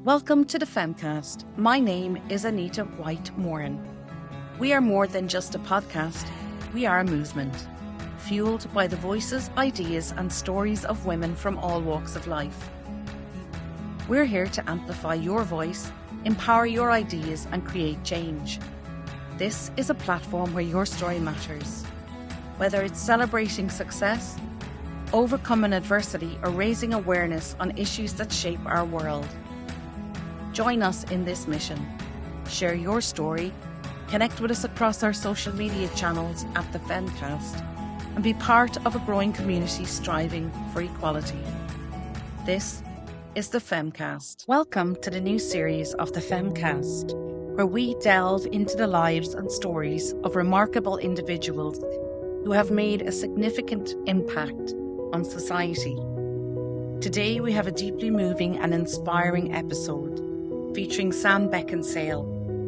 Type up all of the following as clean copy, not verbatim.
Welcome to the Femcast. My name is Anita White-Moran. We are more than just a podcast, we are a movement, fueled by the voices, ideas and stories of women from all walks of life. We're here to amplify your voice, empower your ideas and create change. This is a platform where your story matters. Whether it's celebrating success, overcoming adversity or raising awareness on issues that shape our world. Join us in this mission. Share your story, connect with us across our social media channels at the Femcast, and be part of a growing community striving for equality. This is the Femcast. Welcome to the new series of the Femcast, where we delve into the lives and stories of remarkable individuals who have made a significant impact on society. Today we have a deeply moving and inspiring episode featuring Sam Beckinsale,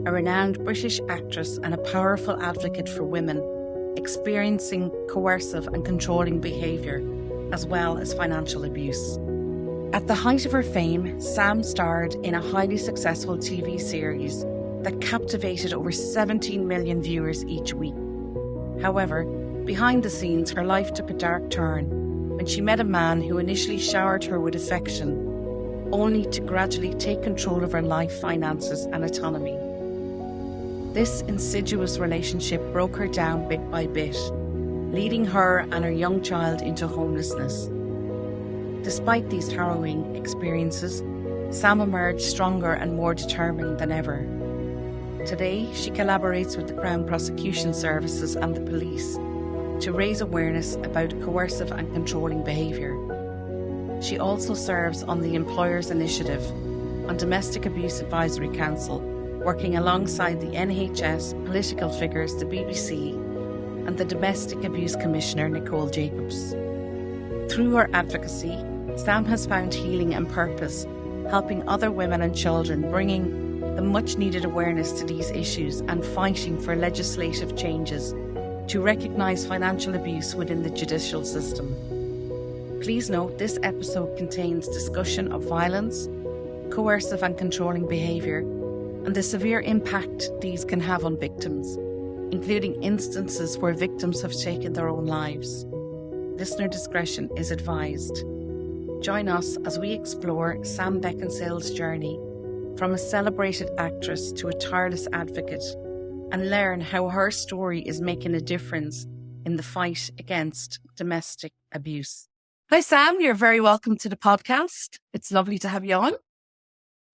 a renowned British actress and a powerful advocate for women experiencing coercive and controlling behaviour, as well as financial abuse. At the height of her fame, Sam starred in a highly successful TV series that captivated over 17 million viewers each week. However, behind the scenes, her life took a dark turn when she met a man who initially showered her with affection, only to gradually take control of her life, finances and autonomy. This insidious relationship broke her down bit by bit, leading her and her young child into homelessness. Despite these harrowing experiences, Sam emerged stronger and more determined than ever. Today, she collaborates with the Crown Prosecution Services and the police to raise awareness about coercive and controlling behaviour. She also serves on the Employers Initiative on Domestic Abuse Advisory Council, working alongside the NHS, political figures, the BBC and the Domestic Abuse Commissioner Nicole Jacobs. Through her advocacy, Sam has found healing and purpose, helping other women and children, bringing the much needed awareness to these issues and fighting for legislative changes to recognise financial abuse within the judicial system. Please note this episode contains discussion of violence, coercive and controlling behaviour, and the severe impact these can have on victims, including instances where victims have taken their own lives. Listener discretion is advised. Join us as we explore Sam Beckinsale's journey from a celebrated actress to a tireless advocate and learn how her story is making a difference in the fight against domestic abuse. Hi, Sam. You're very welcome to the podcast. It's lovely to have you on.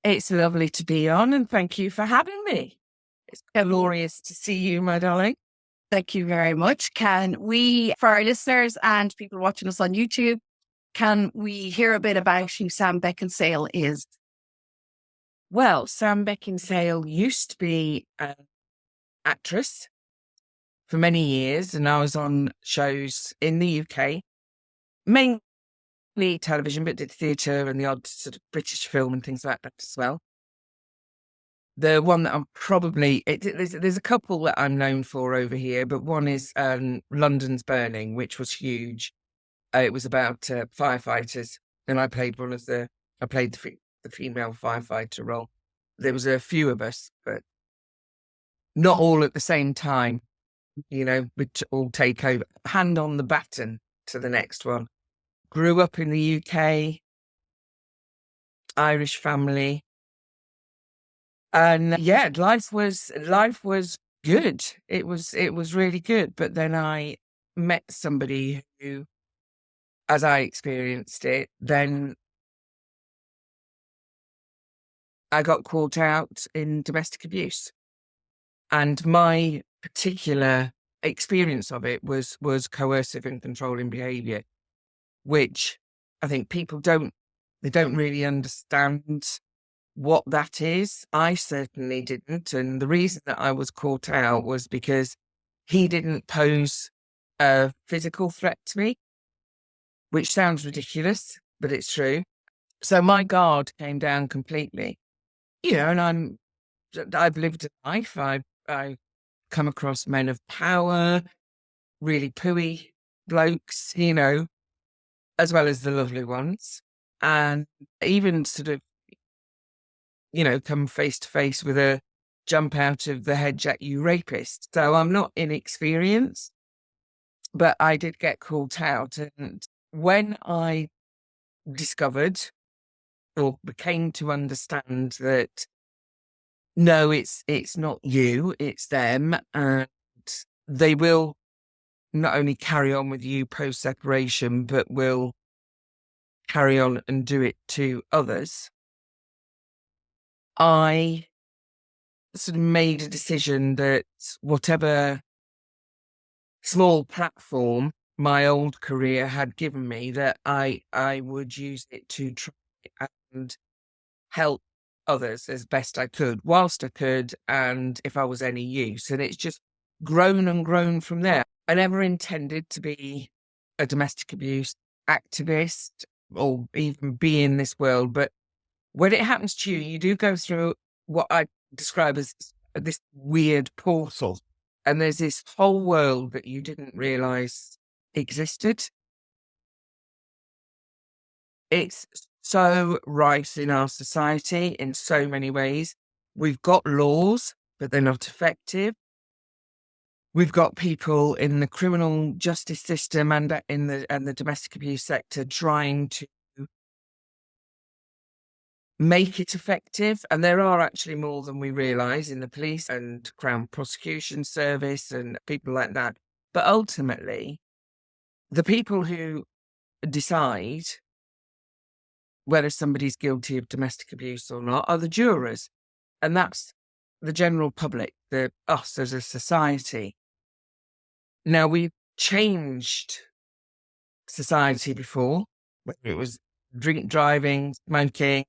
It's lovely to be on, and thank you for having me. It's glorious to see you, my darling. Thank you very much. Can we, for our listeners and people watching us on YouTube, can we hear a bit about who Sam Beckinsale is? Well, Sam Beckinsale used to be an actress for many years, and I was on shows in the UK, mainly television, but did theatre and the odd sort of British film and things like that as well. The one that I'm probably, there's a couple that I'm known for over here, but one is London's Burning, which was huge. It was about firefighters, and I played the female firefighter role. There was a few of us, but not all at the same time, we'd all take over, hand on the baton to the next one. Grew up in the UK, Irish family. And yeah, life was good. It was really good. But then I met somebody who, as I experienced it, then I got caught out in domestic abuse. And my particular experience of it was coercive and controlling behaviour, which I think people don't really understand what that is. I certainly didn't. And the reason that I was caught out was because he didn't pose a physical threat to me, which sounds ridiculous, but it's true. So my guard came down completely, and I've lived a life. I've come across men of power, really pooey blokes, as well as the lovely ones. And even sort of come face to face with a jump out of the hedge at you rapist. So I'm not inexperienced, but I did get called out. And when I discovered or came to understand that no, it's not you, it's them, and they will not only carry on with you post separation, but will carry on and do it to others, I sort of made a decision that whatever small platform my old career had given me, that I would use it to try and help others as best I could, whilst I could, and if I was any use. And it's just grown and grown from there. I never intended to be a domestic abuse activist or even be in this world, but when it happens to you, you do go through what I describe as this weird portal. And there's this whole world that you didn't realize existed. It's so rife in our society in so many ways. We've got laws, but they're not effective. We've got people in the criminal justice system and in the domestic abuse sector trying to make it effective. And there are actually more than we realise in the police and Crown Prosecution Service and people like that. But ultimately, the people who decide whether somebody's guilty of domestic abuse or not are the jurors. And that's the general public, us as a society. Now, we've changed society before, whether it was drink driving, smoking,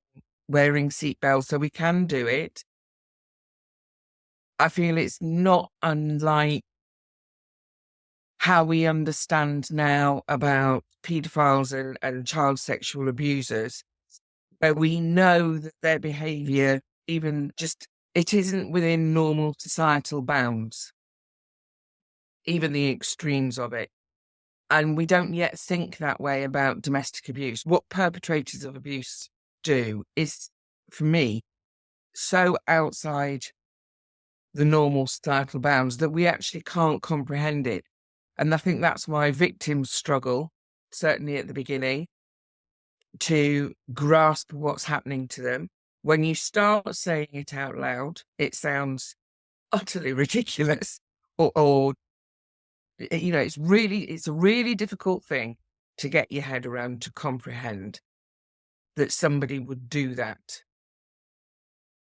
wearing seatbelts, so we can do it. I feel it's not unlike how we understand now about paedophiles and child sexual abusers, where we know that their behaviour, even just, it isn't within normal societal bounds, even the extremes of it. And we don't yet think that way about domestic abuse. What perpetrators of abuse do is, for me, so outside the normal societal bounds that we actually can't comprehend it. And I think that's why victims struggle, certainly at the beginning, to grasp what's happening to them. When you start saying it out loud, it sounds utterly ridiculous, or it's a really difficult thing to get your head around, to comprehend that somebody would do that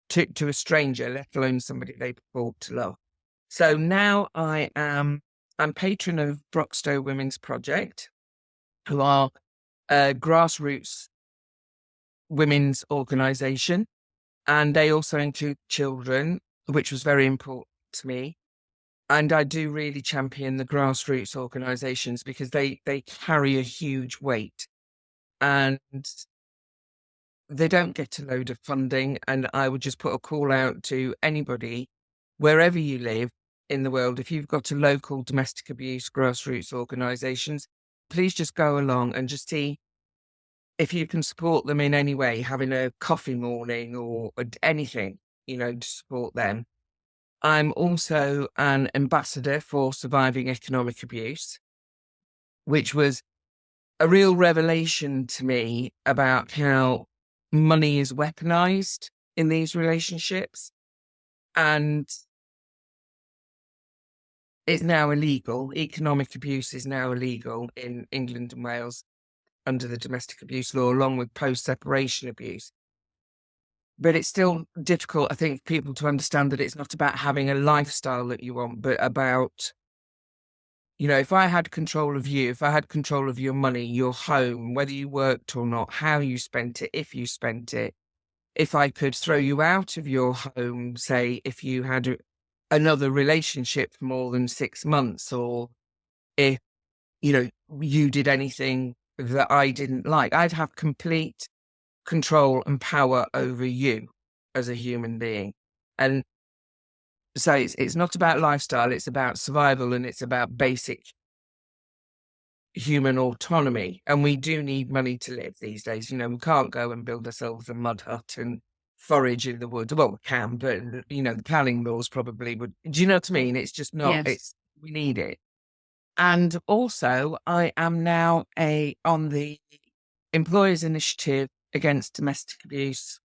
to a stranger, let alone somebody they purport to love. So now I'm patron of Broxtowe Women's Project, who are a grassroots women's organisation, and they also include children, which was very important to me. And I do really champion the grassroots organisations because they carry a huge weight and they don't get a load of funding. And I would just put a call out to anybody, wherever you live in the world, if you've got a local domestic abuse grassroots organisations, please just go along and just see if you can support them in any way, having a coffee morning or anything, to support them. I'm also an ambassador for Surviving Economic Abuse, which was a real revelation to me about how money is weaponized in these relationships. And it's now illegal. Economic abuse is now illegal in England and Wales under the domestic abuse law, along with post-separation abuse. But it's still difficult, I think, for people to understand that it's not about having a lifestyle that you want, but about, if I had control of you, if I had control of your money, your home, whether you worked or not, how you spent it, if you spent it, if I could throw you out of your home, say, if you had another relationship for more than 6 months, or if, you did anything that I didn't like, I'd have complete control and power over you as a human being. And so it's not about lifestyle, it's about survival, and it's about basic human autonomy. And we do need money to live these days. We can't go and build ourselves a mud hut and forage in the woods. Well, we can, but the planning laws probably would. Do you know what I mean? It's just not. Yes. We need it. And also, I am now on the Employers Initiative Against Domestic Abuse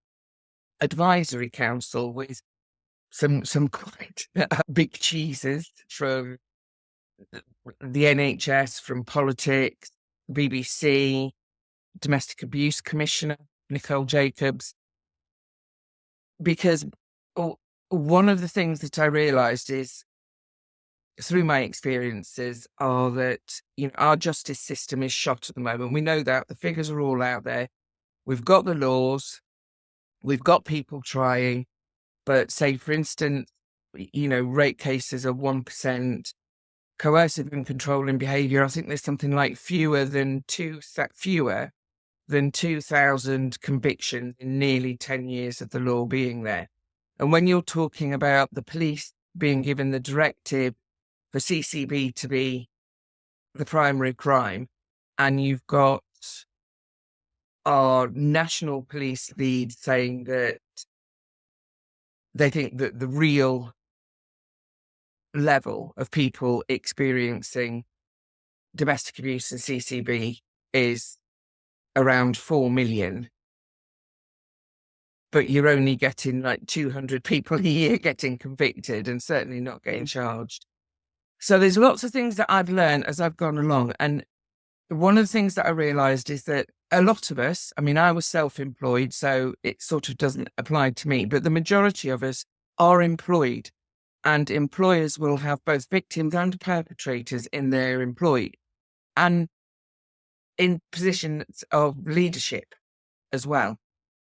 Advisory Council with some quite big cheeses from the NHS, from politics, BBC, Domestic Abuse Commissioner Nicole Jacobs, because one of the things that I realised is through my experiences are that our justice system is shot at the moment. We know that the figures are all out there. We've got the laws, we've got people trying, but say for instance, rape cases are 1%. Coercive and controlling behaviour, I think there's something like fewer than 2,000 convictions in nearly 10 years of the law being there. And when you're talking about the police being given the directive for CCB to be the primary crime, and you've got our national police lead saying that they think that the real level of people experiencing domestic abuse and CCB is around 4 million, but you're only getting like 200 people a year getting convicted and certainly not getting charged. So there's lots of things that I've learned as I've gone along. And one of the things that I realised is that a lot of us, I was self-employed, so it sort of doesn't apply to me, but the majority of us are employed, and employers will have both victims and perpetrators in their employ and in positions of leadership as well.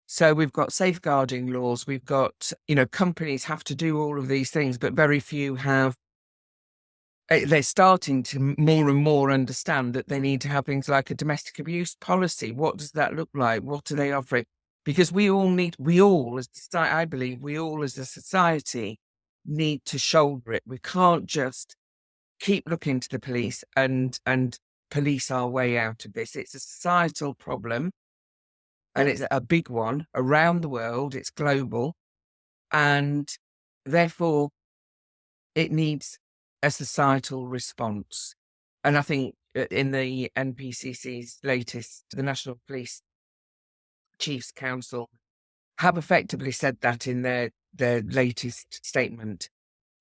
So we've got safeguarding laws, we've got, companies have to do all of these things, but very few have. They're starting to more and more understand that they need to have things like a domestic abuse policy. What does that look like? What are they offering? Because I believe we all as a society need to shoulder it. We can't just keep looking to the police and police our way out of this. It's a societal problem, and it's a big one around the world. It's global, and therefore it needs a societal response. And I think in the NPCC's latest, the National Police Chiefs Council have effectively said that in their latest statement.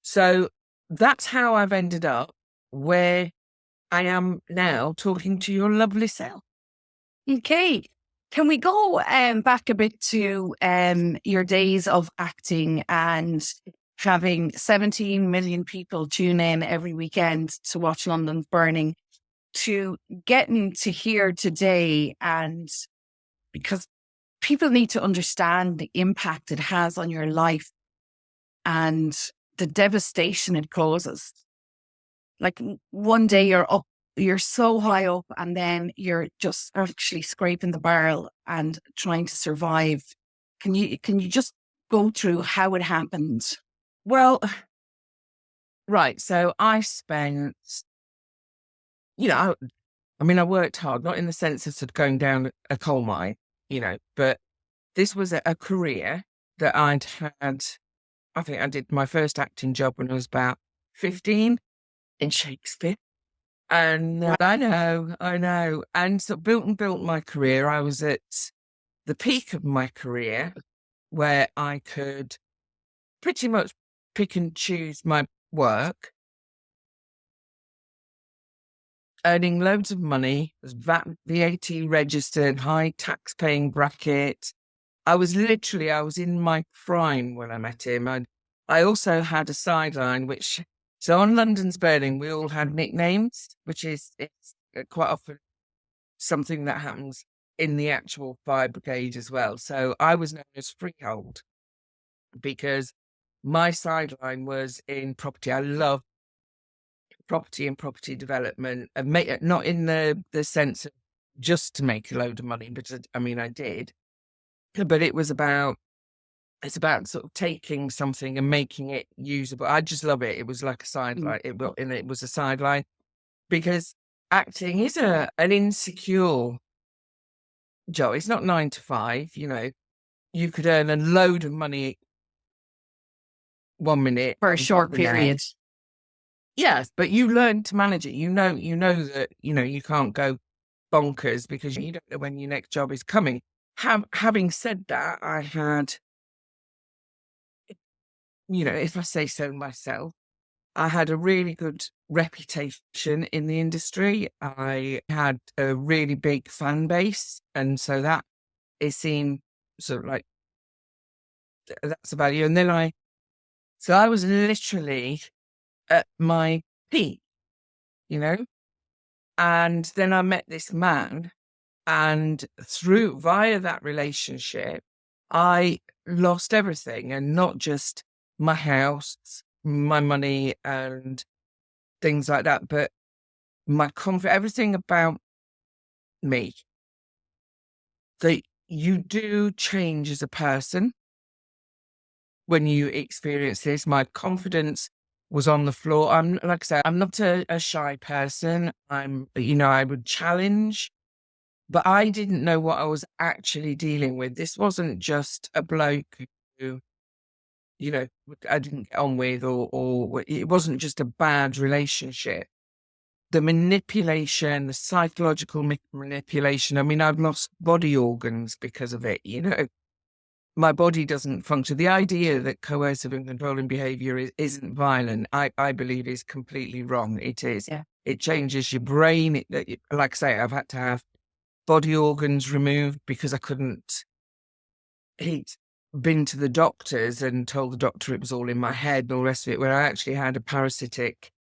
So that's how I've ended up where I am now, talking to your lovely self. Okay. Can we go back a bit to your days of acting and having 17 million people tune in every weekend to watch London Burning, to getting to here today? And because people need to understand the impact it has on your life and the devastation it causes. Like one day you're so high up, and then you're just actually scraping the barrel and trying to survive. Can you just go through how it happened? Well, right. So I spent, I worked hard, not in the sense of sort of going down a coal mine, but this was a career that I'd had. I think I did my first acting job when I was about 15 in Shakespeare. And I know. And so built my career. I was at the peak of my career where I could pretty much pick and choose my work, earning loads of money, was VAT registered, high tax paying bracket. I was in my prime when I met him. I also had a sideline, so on London's Burning, we all had nicknames, it's quite often something that happens in the actual fire brigade as well. So I was known as Freehold because my sideline was in property. I love property and property development, and not in the sense of just to make a load of money, but I did. But it's about sort of taking something and making it usable. I just love it. It was like a sideline. It was a sideline because acting is an insecure job. It's not 9 to 5, you could earn a load of money 1 minute for a short period. Yes, but you learn to manage it. You know that, you can't go bonkers because you don't know when your next job is coming. Having said that, I had, if I say so myself, I had a really good reputation in the industry. I had a really big fan base. And so that is seen sort of like, that's about you. And then so I was literally at my peak, and then I met this man, and via that relationship, I lost everything, and not just my house, my money and things like that, but my comfort, everything about me. That you do change as a person when you experience this. My confidence was on the floor. Like I said, I'm not a shy person. I would challenge, but I didn't know what I was actually dealing with. This wasn't just a bloke who, I didn't get on with, or it wasn't just a bad relationship. The manipulation, the psychological manipulation. I mean, I've lost body organs because of it, My body doesn't function. The idea that coercive and controlling behavior isn't violent, I believe, is completely wrong. It is. Yeah. It changes your brain. Like I say, I've had to have body organs removed because I couldn't. He'd been to the doctors and told the doctor it was all in my head and all the rest of it, where I actually had a parasitic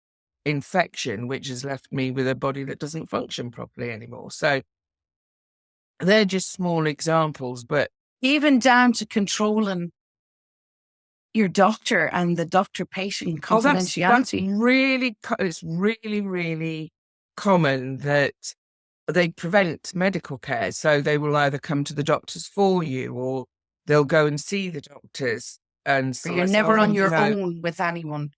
infection, which has left me with a body that doesn't function properly anymore. So they're just small examples, but even down to controlling your doctor and the doctor-patient confidentiality. It's really, really common that they prevent medical care. So they will either come to the doctors for you, or they'll go and see the doctors. And so you're never on your own with anyone.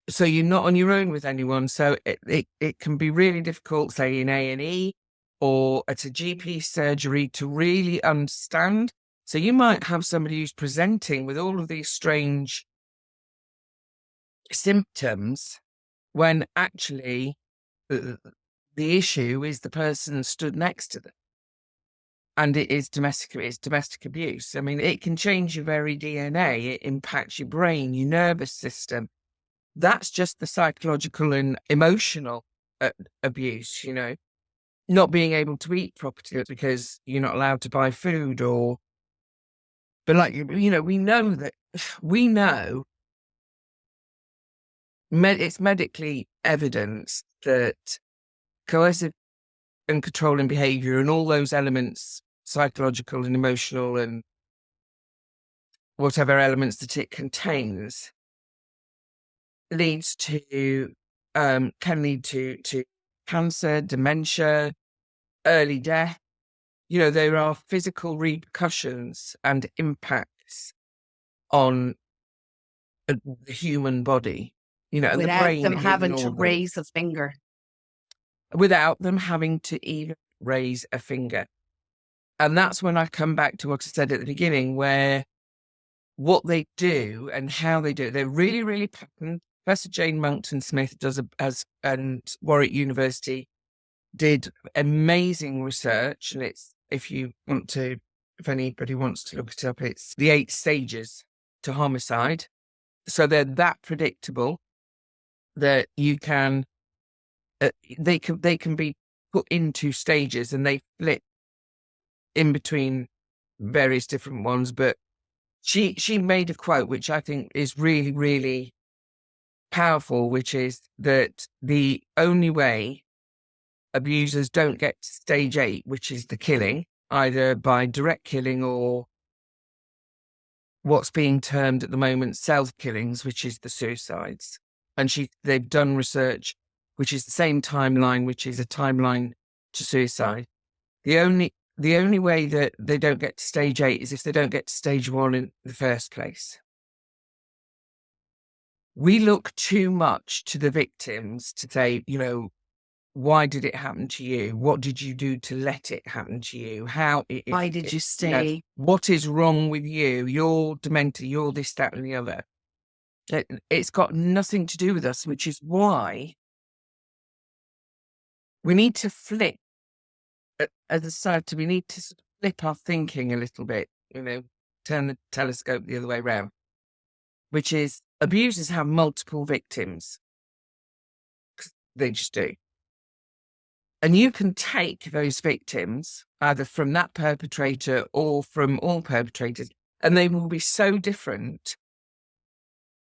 So you're not on your own with anyone. So it can be really difficult, say in A&E or at a GP surgery, to really understand. So you might have somebody who's presenting with all of these strange symptoms when actually the issue is the person stood next to them. And it's domestic abuse. I mean, it can change your very DNA. It impacts your brain, your nervous system. That's just the psychological and emotional abuse, not being able to eat properly because you're not allowed to buy food, but we know it's medically evidenced that coercive and controlling behavior and all those elements, psychological and emotional and whatever elements that it contains, can lead to cancer, dementia, early death. There are physical repercussions and impacts on the human body, and the brain. Without them having to raise a finger. Without them having to even raise a finger. And that's when I come back to what I said at the beginning, where what they do and how they do it, they're really, really patterned. Professor Jane Monckton Smith and Warwick University did amazing research. And if anybody wants to look it up, it's the 8 stages to homicide. So they're that predictable that you can, they can be put into stages, and they flip in between various different ones. But she made a quote, which I think is really, really powerful, which is that the only way abusers don't get to stage 8, which is the killing, either by direct killing or what's being termed at the moment self-killings, which is the suicides. And they've done research, which is the same timeline, which is a timeline to suicide. The only way that they don't get to stage 8 is if they don't get to stage 1 in the first place. We look too much to the victims to say, why did it happen to you? What did you do to let it happen to you? Why did you stay? What is wrong with you? You're demented, you're this, that, and the other. It's got nothing to do with us, which is why we need to flip, as a society, we need to flip our thinking a little bit, turn the telescope the other way around, which is abusers have multiple victims. They just do. And you can take those victims, either from that perpetrator or from all perpetrators, and they will be so different,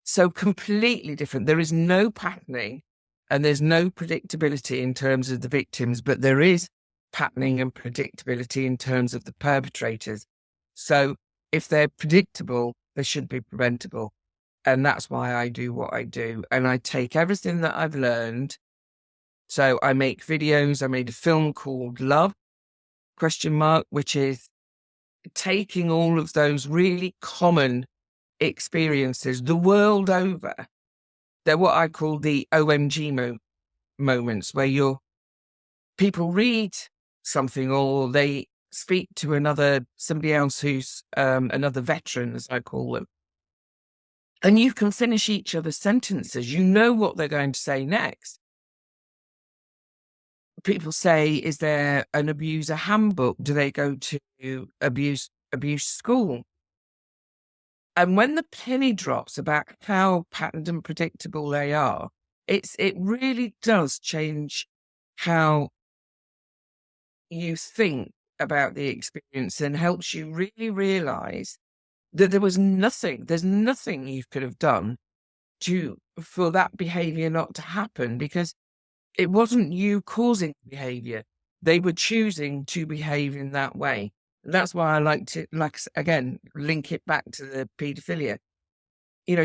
so completely different. There is no patterning and there's no predictability in terms of the victims, but there is patterning and predictability in terms of the perpetrators. So if they're predictable, they should be preventable. And that's why I do what I do. And I take everything that I've learned. So I make videos. I made a film called Love, ? Which is taking all of those really common experiences the world over. They're what I call the OMG moments, where people read something or they speak to somebody else who's another veteran, as I call them. And you can finish each other's sentences. You know what they're going to say next. People say, is there an abuser handbook? Do they go to abuse school? And when the penny drops about how patterned and predictable they are, it really does change how you think about the experience and helps you really realise that there's nothing you could have done for that behaviour not to happen, because it wasn't you causing the behaviour. They were choosing to behave in that way. And that's why I like to, again, link it back to the paedophilia.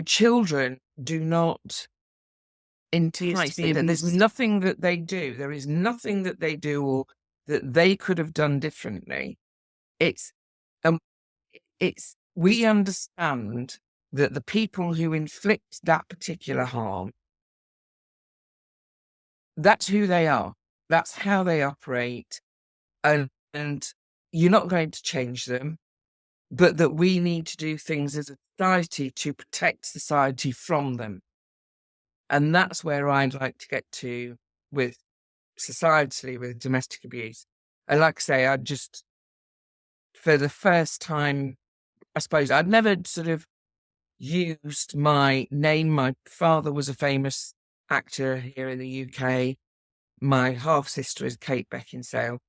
Children do not entice. There's nothing that they do. There is nothing that they do or that they could have done differently. We understand that the people who inflict that particular harm, that's who they are. That's how they operate. And you're not going to change them, but that we need to do things as a society to protect society from them. And that's where I'd like to get to with societally, with domestic abuse. And like I say, for the first time, I suppose I'd never sort of used my name. My father was a famous actor here in the UK. My half-sister is Kate Beckinsale.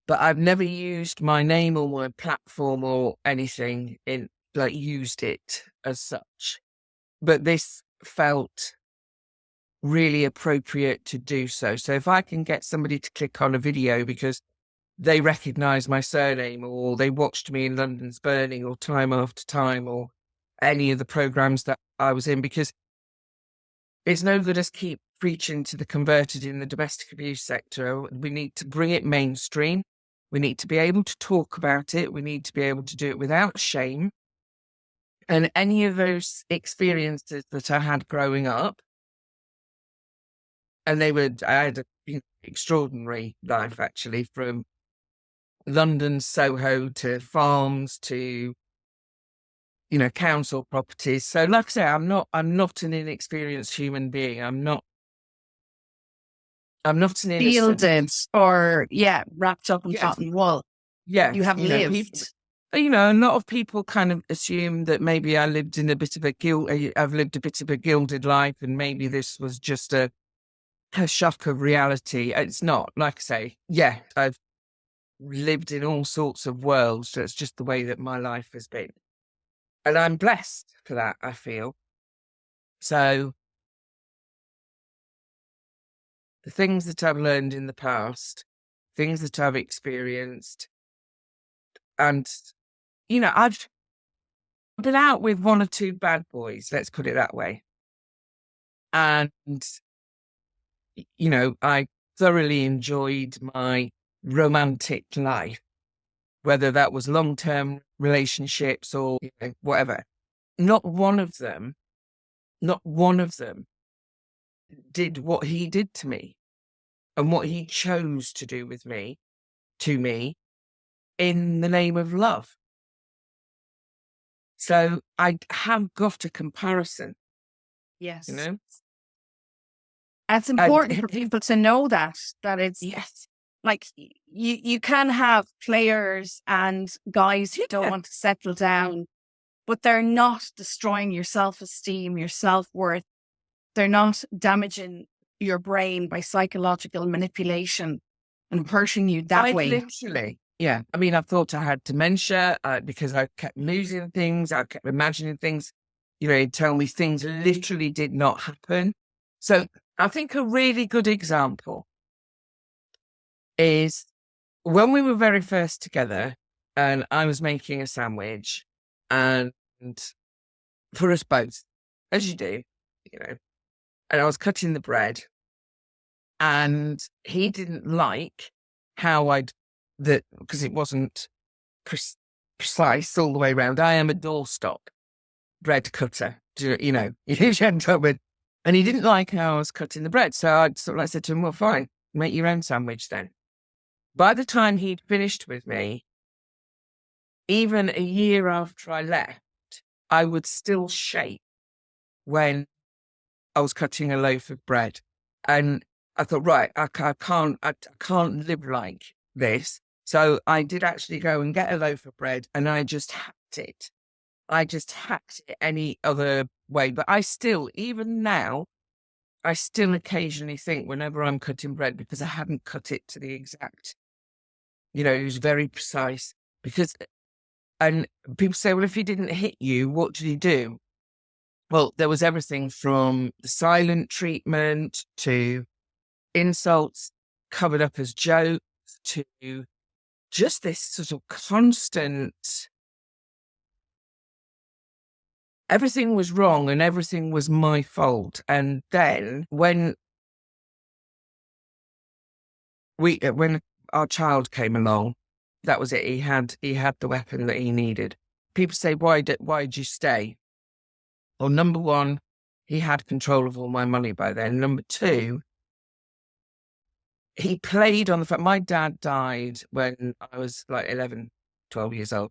But I've never used my name or my platform or anything used it as such. But this felt really appropriate to do so. So if I can get somebody to click on a video because they recognise my surname, or they watched me in London's Burning or Time After Time or any of the programmes that I was in, because it's no good us keep preaching to the converted in the domestic abuse sector. We need to bring it mainstream. We need to be able to talk about it. We need to be able to do it without shame. And any of those experiences that I had growing up, and I had an extraordinary life, actually, from London, Soho, to farms, to, council properties. So like I say, I'm not an inexperienced human being. I'm not an innocent. Fielded or, wrapped up in cotton wool. Yeah. You have lived. A lot of people kind of assume that maybe I've lived a bit of a gilded life, and maybe this was just a shock of reality. It's not. Like I say, I've lived in all sorts of worlds. So it's just the way that my life has been. And I'm blessed for that, I feel. So the things that I've learned in the past, things that I've experienced, and, I've been out with one or two bad boys, let's put it that way. And, I thoroughly enjoyed my romantic life, whether that was long-term relationships or whatever. Not one of them did what he did to me. and what he chose to do with me, to me, in the name of love. So I have got a comparison, Yes. you know? It's And important for people to know that it's yes, like you can have players and guys who don't yeah, want to settle down, but they're not destroying your self-esteem, your self-worth. They're not damaging your brain by psychological manipulation and hurting you that quite way. literally. Yeah. I mean, I thought I had dementia because I kept losing things. I kept imagining things, he'd tell me things literally did not happen. So I think a really good example is when we were very first together and I was making a sandwich and for us both, as you do, and I was cutting the bread and he didn't like how because it wasn't precise all the way around. I am a doorstop bread cutter, gentlemen. And he didn't like how I was cutting the bread. So I sort of like said to him, well, fine, make your own sandwich then. By the time he'd finished with me, even a year after I left, I would still shake when I was cutting a loaf of bread. And I thought, right, I can't live like this. So I did actually go and get a loaf of bread and I just hacked it. I just hacked it any other way. But I still, even now, I still occasionally think whenever I'm cutting bread, because I hadn't cut it to the exact, it was very precise. And people say, well, if he didn't hit you, what did he do? Well, there was everything from the silent treatment to insults covered up as jokes to just this sort of constant, everything was wrong and everything was my fault. And then when our child came along, that was it. He had the weapon that he needed. People say, why did you stay? Well, number one, he had control of all my money by then. Number two, he played on the fact my dad died when I was like 11, 12 years old.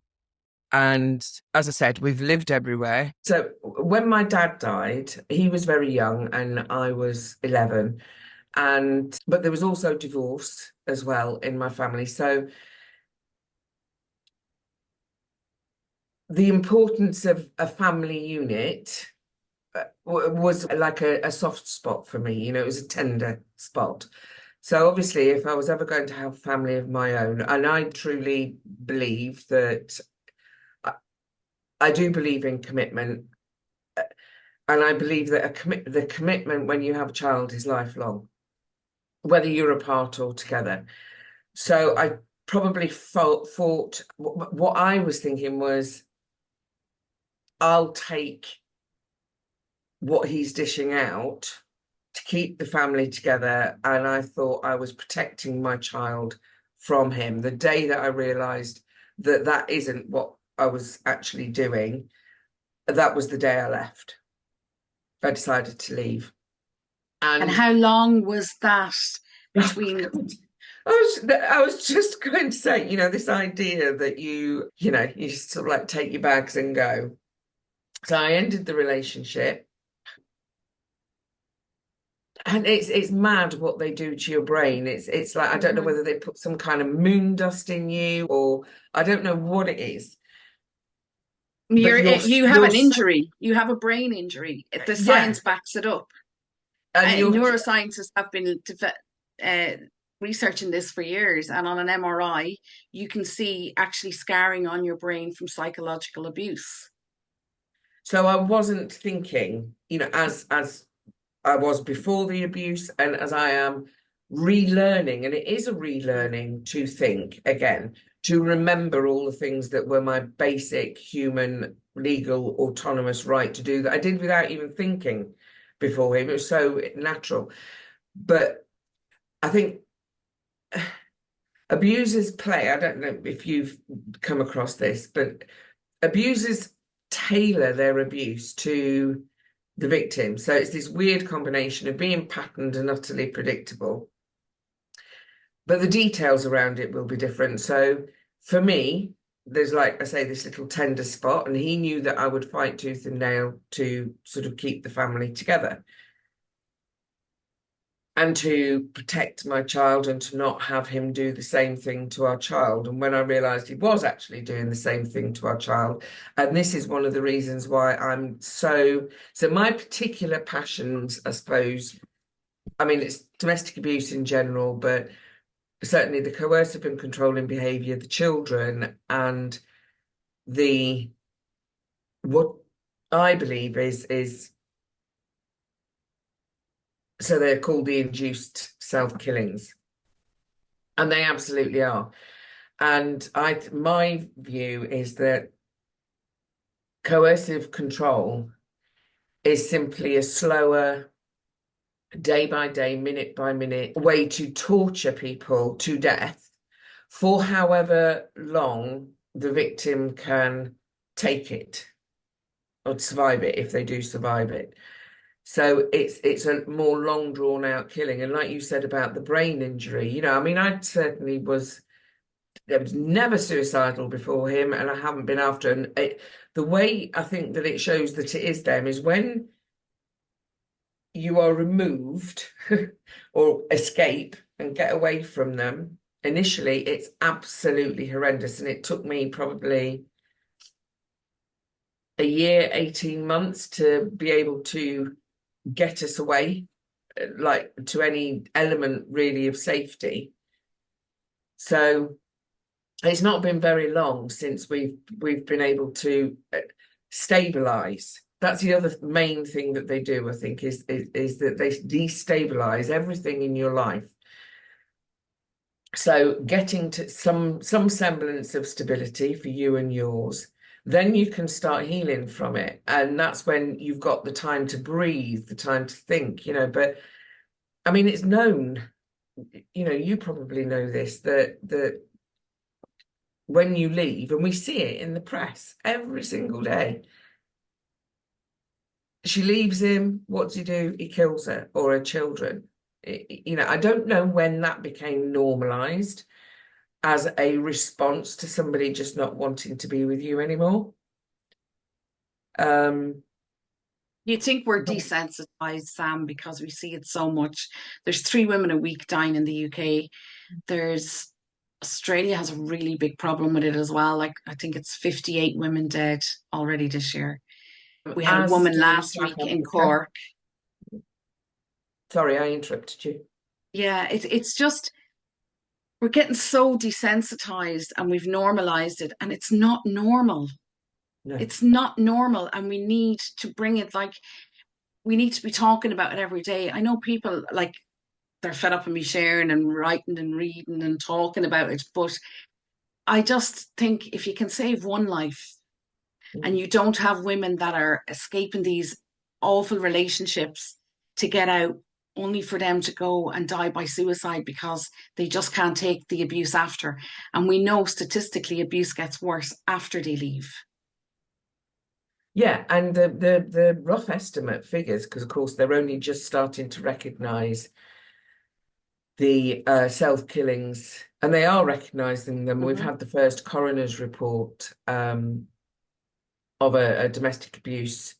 And as I said, we've lived everywhere. So when my dad died, he was very young and I was 11. But there was also divorce as well in my family. So the importance of a family unit was like a soft spot for me. It was a tender spot. So obviously, if I was ever going to have a family of my own, and I truly believe that I do believe in commitment, and I believe that the commitment when you have a child is lifelong, whether you're apart or together. So I probably thought what I was thinking was, I'll take what he's dishing out to keep the family together. And I thought I was protecting my child from him. The day that I realised that that isn't what I was actually doing, that was the day I left. I decided to leave. And how long was that between? I was just going to say, this idea that you just sort of like take your bags and go. So I ended the relationship. And it's mad what they do to your brain. It's like, I don't know whether they put some kind of moon dust in you or I don't know what it is. You have an injury. You have a brain injury. The science backs it up. And neuroscientists have been researching this for years. And on an MRI, you can see actually scarring on your brain from psychological abuse. So I wasn't thinking, as I was before the abuse and as I am relearning, and it is a relearning to think again, to remember all the things that were my basic human, legal, autonomous right to do that I did without even thinking before him. It was so natural. But I think abusers play, I don't know if you've come across this, but abusers tailor their abuse to the victim. So it's this weird combination of being patterned and utterly predictable, but the details around it will be different. So for me, there's, like I say, this little tender spot, and he knew that I would fight tooth and nail to sort of keep the family together and to protect my child and to not have him do the same thing to our child. And when I realized he was actually doing the same thing to our child, and this is one of the reasons why I'm so my particular passions, I suppose, I mean, it's domestic abuse in general, but certainly the coercive and controlling behavior, the children, and the what I believe is so they're called the induced self-killings, and they absolutely are. And my view is that coercive control is simply a slower, day by day, minute by minute way to torture people to death for however long the victim can take it or survive it, if they do survive it. So it's a more long drawn out killing. And like you said about the brain injury, I mean, I certainly was never suicidal before him, and I haven't been after. And the way I think that it shows that it is them is when you are removed or escape and get away from them. Initially, it's absolutely horrendous, and it took me probably a year, 18 months to be able to get us away, like to any element really of safety. So it's not been very long since we've been able to stabilize. That's the other main thing that they do, I think, is that they destabilize everything in your life. So getting to some semblance of stability for you and yours, then you can start healing from it. And that's when you've got the time to breathe, the time to think, but I mean, it's known, you probably know this, that when you leave, and we see it in the press every single day, she leaves him, what does he do? He kills her or her children. I don't know when that became normalized as a response to somebody just not wanting to be with you anymore. You'd think we're desensitized, Sam, because we see it so much. There's 3 women a week dying in the UK. There's Australia has a really big problem with it as well. Like I think it's 58 women dead already this year. We had a As woman does last South week in Africa. Cork. Sorry, I interrupted you. Yeah, it's just we're getting so desensitized and we've normalized it, and it's not normal. No. It's not normal, and we need to bring it like we need to be talking about it every day. I know people like they're fed up of me sharing and writing and reading and talking about it, but I just think if you can save one life and you don't have women that are escaping these awful relationships to get out only for them to go and die by suicide because they just can't take the abuse after. And we know statistically abuse gets worse after they leave. Yeah, and the rough estimate figures, because of course they're only just starting to recognise the self-killings, and they are recognising them. We've had the first coroner's report of a domestic abuse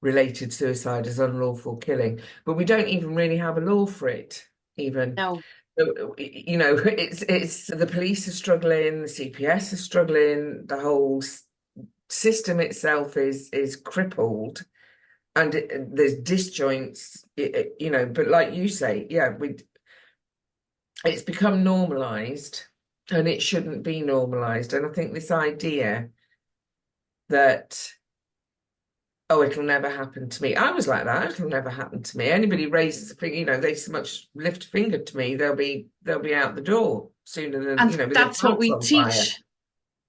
related suicide as unlawful killing, but we don't even really have a law for it, even. No. So, it's the police are struggling, the CPS is struggling, the whole system itself is crippled, and there's disjoints, but like you say, yeah, it's become normalized, and it shouldn't be normalized. And I think this idea that, oh, it'll never happen to me. I was like that. It'll never happen to me. Anybody raises a finger, they so much lift a finger to me, they'll be out the door sooner than, And with their that's what pants we on fire. teach.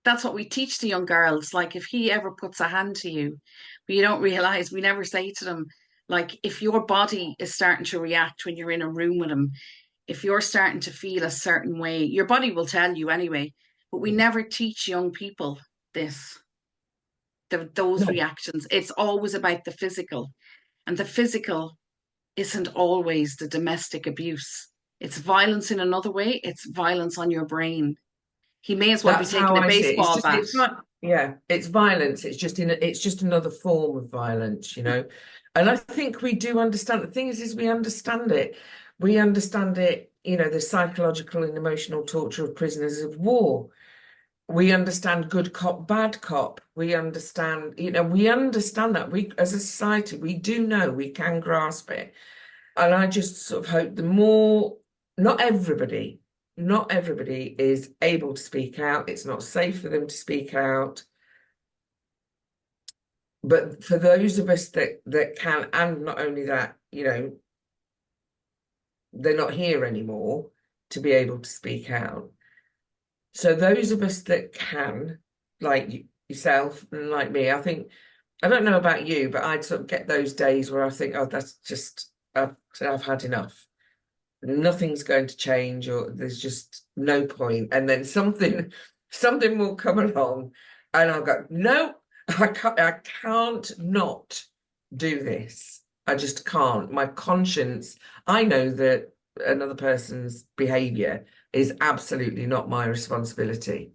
That's what we teach the young girls. Like if he ever puts a hand to you, but you don't realize, we never say to them, like if your body is starting to react when you're in a room with him, if you're starting to feel a certain way, your body will tell you anyway. But we never teach young people this, those No. reactions. It's always about the physical, and the physical isn't always the domestic abuse. It's violence in another way. It's violence on your brain. He may as well be That's how taking a I see it. It's baseball just, bat. it's like, yeah, it's violence. It's just another form of violence, you know. And I think we do understand. The thing is we understand it. We understand it, you know, the psychological and emotional torture of prisoners of war. We understand good cop, bad cop. We understand, you know, we understand that. We, as a society, we do know, we can grasp it. And I just sort of hope the more, not everybody, not everybody is able to speak out. It's not safe for them to speak out. But for those of us that can, and not only that, you know, they're not here anymore to be able to speak out. So those of us that can, like yourself and like me, I think, I don't know about you, but I'd sort of get those days where I think, oh, that's just, I've had enough. Nothing's going to change, or there's just no point. And then something will come along and I'll go, no, I can't not do this. I just can't. My conscience, I know that another person's behavior is absolutely not my responsibility.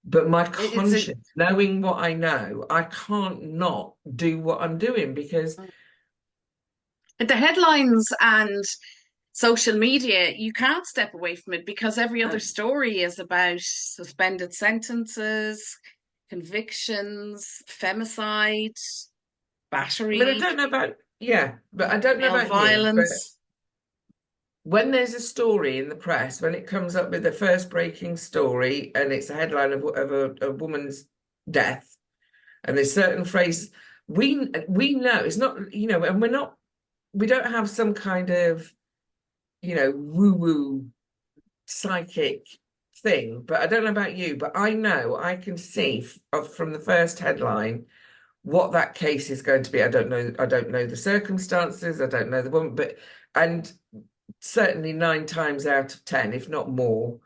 But my It's a, conscience, knowing what I know, I can't not do what I'm doing because the headlines and social media, you can't step away from it because every other I story is about suspended sentences, convictions, femicide, mean, I battery, don't know about, yeah, but I don't know male about you, but violence. when there's a story in the press, when it comes up with the first breaking story and it's a headline of a woman's death, and there's certain phrase, we know it's not, you know, and we don't have some kind of, you know, woo-woo psychic thing, but I don't know about you, but I know I can see from the first headline what that case is going to be. I don't know the circumstances, I don't know the woman, but and certainly 9 times out of 10, if not more,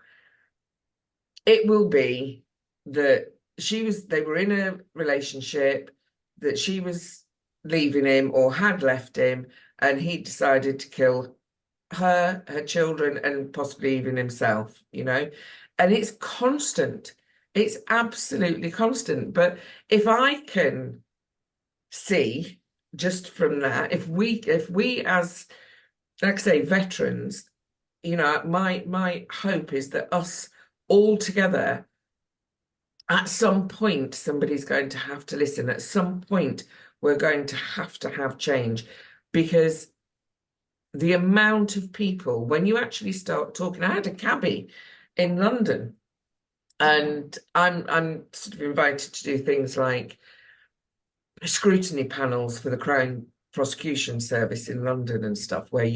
it will be that they were in a relationship, that she was leaving him or had left him, and he decided to kill her children, and possibly even himself, you know. And it's constant. It's absolutely constant. But if I can see just from that, if we as, like I say, veterans, you know, my hope is that us all together, at some point, somebody's going to have to listen. At some point, we're going to have change, because the amount of people, when you actually start talking, I had a cabbie in London, and I'm sort of invited to do things like scrutiny panels for the Crown Prosecution Service in London and stuff, where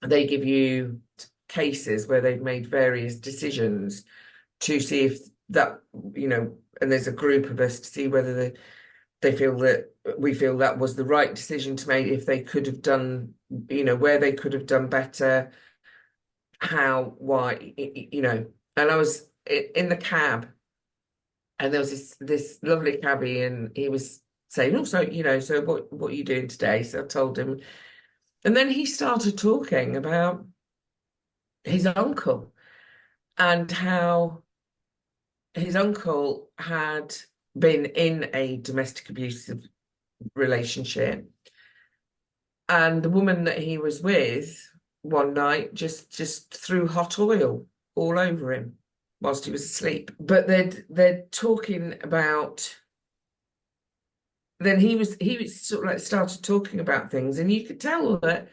they give you cases where they've made various decisions to see if that, you know, and there's a group of us to see whether they feel that we feel that was the right decision to make, if they could have done, you know, where they could have done better, how, why, you know. And I was in the cab, and there was this lovely cabbie, and he was saying, oh, so, you know, so what are you doing today? So I told him, and then he started talking about his uncle, and how his uncle had been in a domestic abusive relationship, and the woman that he was with one night just threw hot oil all over him whilst he was asleep. But they're talking about, then he was sort of like started talking about things, and you could tell that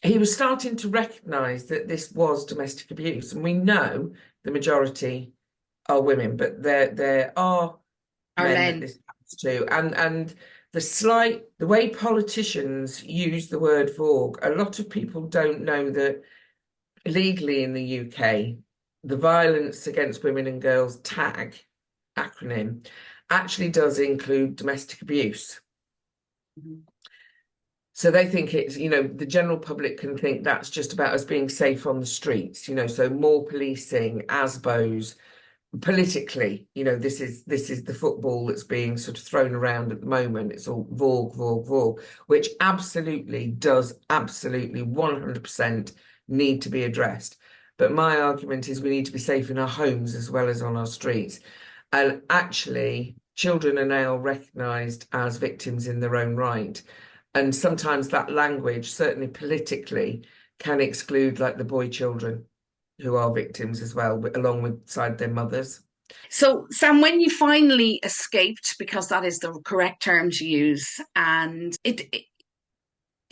he was starting to recognize that this was domestic abuse. And we know the majority are women, but there are Our men that men. this happens to. And the way politicians use the word Vogue, a lot of people don't know that legally in the UK, the Violence Against Women and Girls TAG acronym actually does include domestic abuse. Mhm. So they think it's, you know, the general public can think that's just about us being safe on the streets, you know, so more policing, ASBOs, politically, this is the football that's being sort of thrown around at the moment. It's all Vorg, Vorg, Vorg, which absolutely 100% need to be addressed. But my argument is we need to be safe in our homes as well as on our streets. And actually, children are now recognised as victims in their own right. And sometimes that language, certainly politically, can exclude like the boy children who are victims as well, alongside their mothers. So, Sam, when you finally escaped, because that is the correct term to use, and it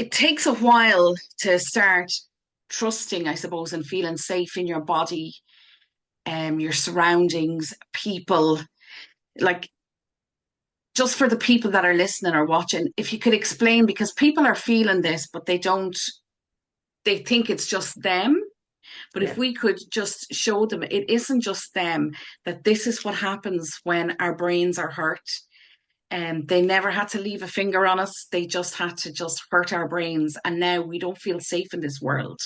takes a while to start trusting, I suppose, and feeling safe in your body, your surroundings, people. Like, just for the people that are listening or watching, if you could explain, because people are feeling this, but they think it's just them. But if we could just show them it isn't just them, that this is what happens when our brains are hurt. And they never had to leave a finger on us. They just had to just hurt our brains. And now we don't feel safe in this world.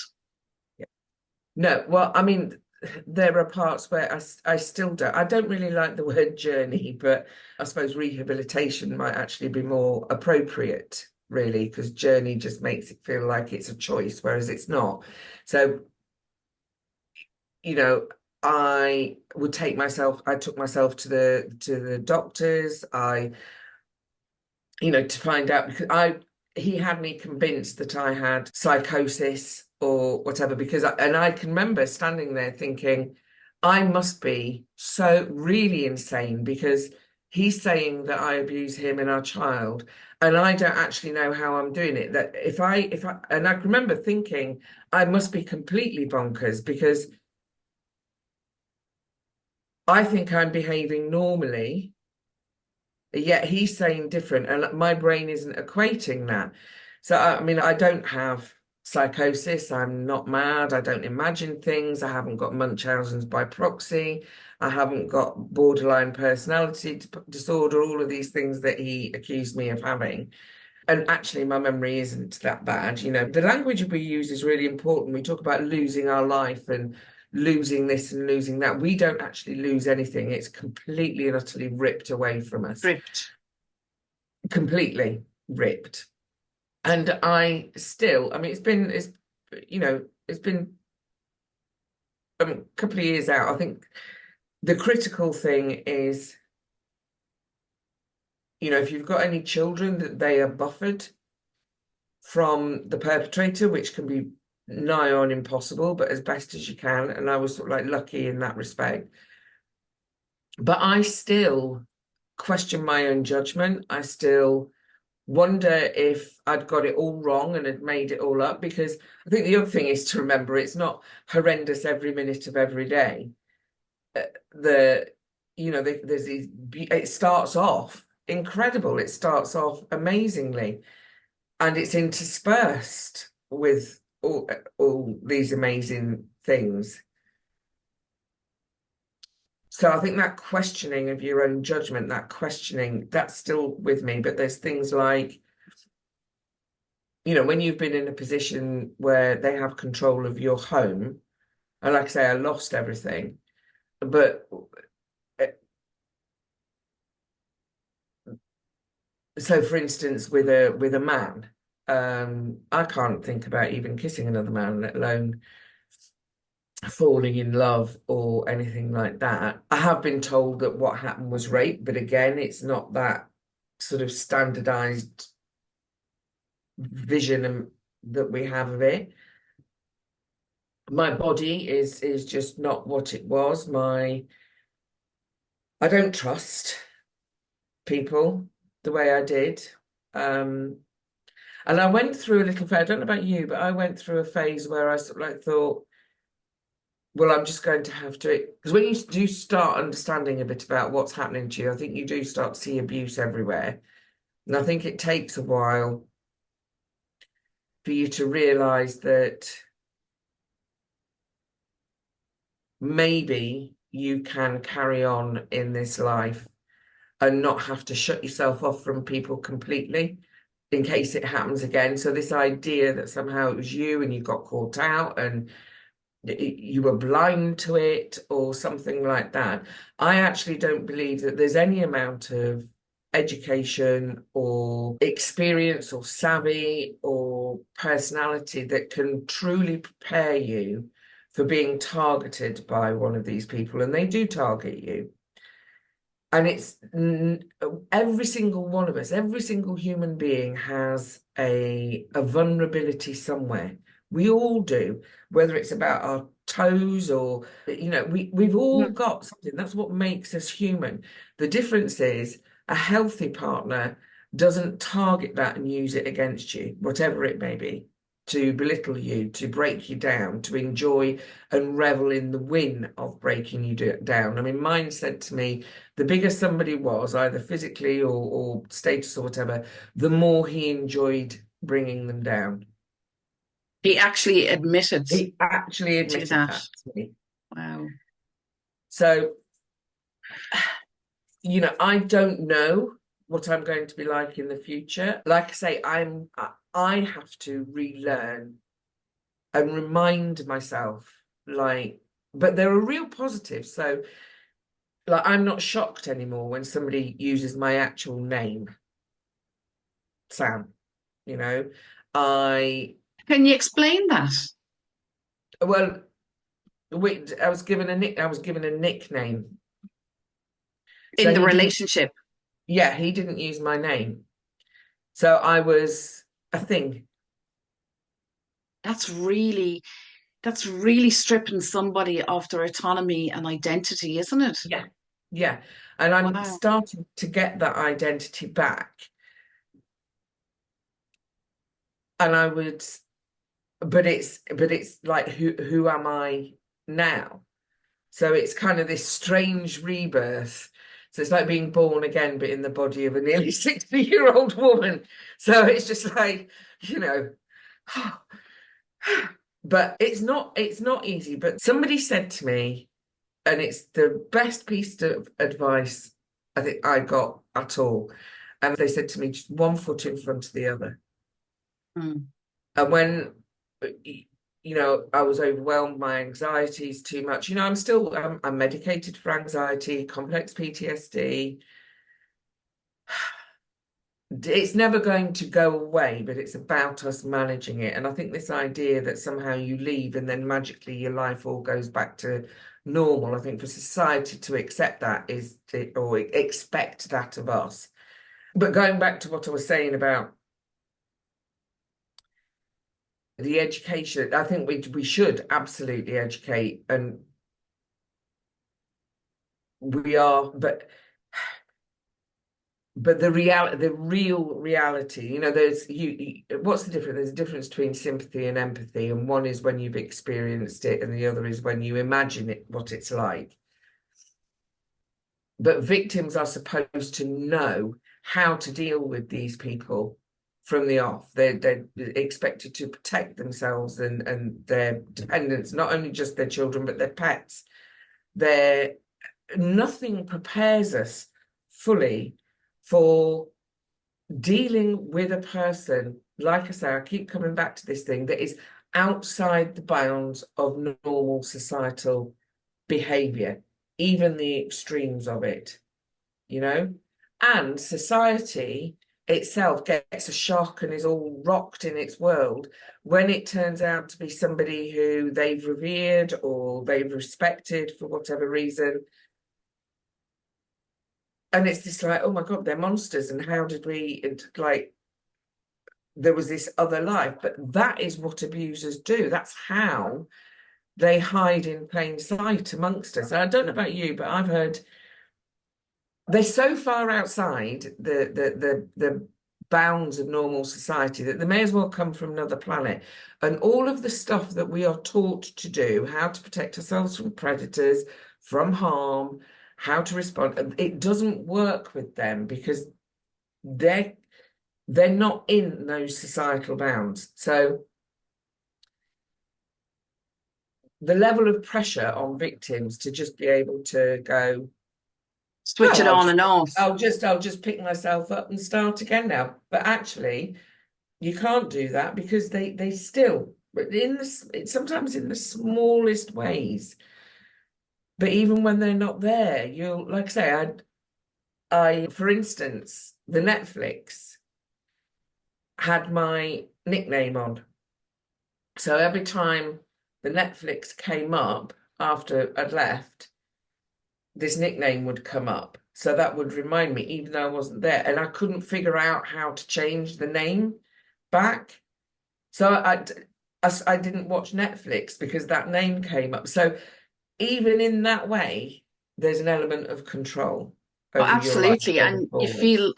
No, well, I mean, there are parts where I still don't. I don't really like the word journey, but I suppose rehabilitation might actually be more appropriate, really, because journey just makes it feel like it's a choice, whereas it's not. So, I took myself to the doctors. To find out, because he had me convinced that I had psychosis or whatever, and I can remember standing there thinking, I must be so really insane because he's saying that I abuse him and our child, and I don't actually know how I'm doing it. That and I can remember thinking I must be completely bonkers because I think I'm behaving normally, yet he's saying different, and my brain isn't equating that. So, I mean, I don't have psychosis. I'm not mad. I don't imagine things. I haven't got Munchausen's by proxy. I haven't got borderline personality disorder, all of these things that he accused me of having. And actually, my memory isn't that bad. The language we use is really important. We talk about losing our life and losing this and losing that. We don't actually lose anything. It's completely and utterly ripped away from us. Ripped. Completely ripped. And I mean, it's been a couple of years out. I think the critical thing is, if you've got any children, that they are buffered from the perpetrator, which can be nigh on impossible, but as best as you can. And I was sort of like lucky in that respect. But I still question my own judgment. I still wonder if I'd got it all wrong and had made it all up, because I think the other thing is to remember it's not horrendous every minute of every day. There's these, it starts off incredible. It starts off amazingly, and it's interspersed with all these amazing things. So I think that questioning of your own judgment, that's still with me. But there's things like, when you've been in a position where they have control of your home, and like I say, I lost everything, but so for instance, with a man, I can't think about even kissing another man, let alone falling in love or anything like that. I have been told that what happened was rape, but again, it's not that sort of standardized vision that we have of it. My body is just not what it was. I don't trust people the way I did. And I went through a little phase, I don't know about you, but I went through a phase where I sort of like thought, well, I'm just going to have to, because when you do start understanding a bit about what's happening to you, I think you do start to see abuse everywhere. And I think it takes a while for you to realize that maybe you can carry on in this life and not have to shut yourself off from people completely in case it happens again. So this idea that somehow it was you and you got caught out and you were blind to it or something like that. I actually don't believe that there's any amount of education or experience or savvy or personality that can truly prepare you for being targeted by one of these people. And they do target you. And it's every single one of us, every single human being has a vulnerability somewhere. We all do, whether it's about our toes or, we've all got something. That's what makes us human. The difference is a healthy partner doesn't target that and use it against you, whatever it may be, to belittle you, to break you down, to enjoy and revel in the win of breaking you down. I mean, mine said to me, the bigger somebody was, either physically or status or whatever, the more he enjoyed bringing them down. He actually admitted He actually to admitted that. that to me. Wow. So, I don't know what I'm going to be like in the future. Like I say, I have to relearn and remind myself, but there are real positives. So, I'm not shocked anymore when somebody uses my actual name, Sam. You know, I Can you explain that? well, I was given a nickname. In So the he didn't. relationship? Yeah, he didn't use my name. So I was a thing. That's really that's really stripping somebody of their autonomy and identity, isn't it? Yeah, yeah. And I'm Wow. starting to get that identity back. And I would, but it's like who am I now? So it's kind of this strange rebirth. So it's like being born again, but in the body of a nearly 60-year-old woman. So it's just like, you know, but it's not easy. But somebody said to me, and it's the best piece of advice I think I got at all. And they said to me, just one foot in front of the other. Mm. And when I was overwhelmed, my anxiety is too much. I'm medicated for anxiety, complex PTSD. It's never going to go away, but it's about us managing it. And I think this idea that somehow you leave and then magically your life all goes back to normal, I think for society to accept that or expect that of us. But going back to what I was saying about the education, I think we should absolutely educate, and we are, but the real reality, what's the difference? There's a difference between sympathy and empathy, and one is when you've experienced it, and the other is when you imagine it, what it's like. But victims are supposed to know how to deal with these people from the off. They're expected to protect themselves and their dependents, not only just their children, but their pets. Nothing prepares us fully for dealing with a person, like I say, I keep coming back to this thing that is outside the bounds of normal societal behavior, even the extremes of it, and society itself gets a shock and is all rocked in its world when it turns out to be somebody who they've revered or they've respected for whatever reason. And it's just like, oh my God, they're monsters. And how did there was this other life. But that is what abusers do. That's how they hide in plain sight amongst us. And I don't know about you, but I've heard they're so far outside the bounds of normal society that they may as well come from another planet. And all of the stuff that we are taught to do, how to protect ourselves from predators, from harm, how to respond, it doesn't work with them because they're not in those societal bounds. So the level of pressure on victims to just be able to go, Switch well, it on and off. I'll just pick myself up and start again now. But actually, you can't do that because they still but sometimes in the smallest ways. But even when they're not there, you'll, like I say, for instance, the Netflix had my nickname on. So every time the Netflix came up after I'd left, this nickname would come up. So that would remind me, even though I wasn't there. And I couldn't figure out how to change the name back. So I didn't watch Netflix because that name came up. So even in that way, there's an element of control Oh, over your life absolutely. going And you forwards. feel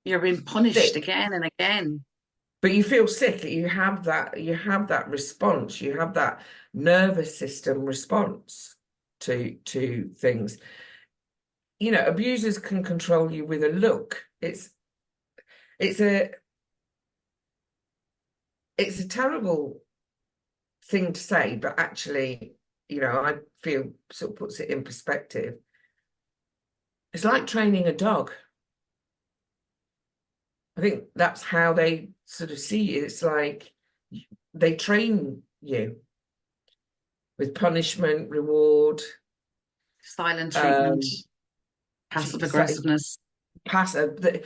you're being punished Sick. again and again. But you feel sick. You have that response. You have that nervous system response to things. You know, abusers can control you with a look. It's a it's a terrible thing to say, but actually, you know, I feel sort of puts it in perspective. It's like training a dog. I think that's how they sort of see it. It's like they train you with punishment, reward, Silent treatment, um, passive say aggressiveness. passive.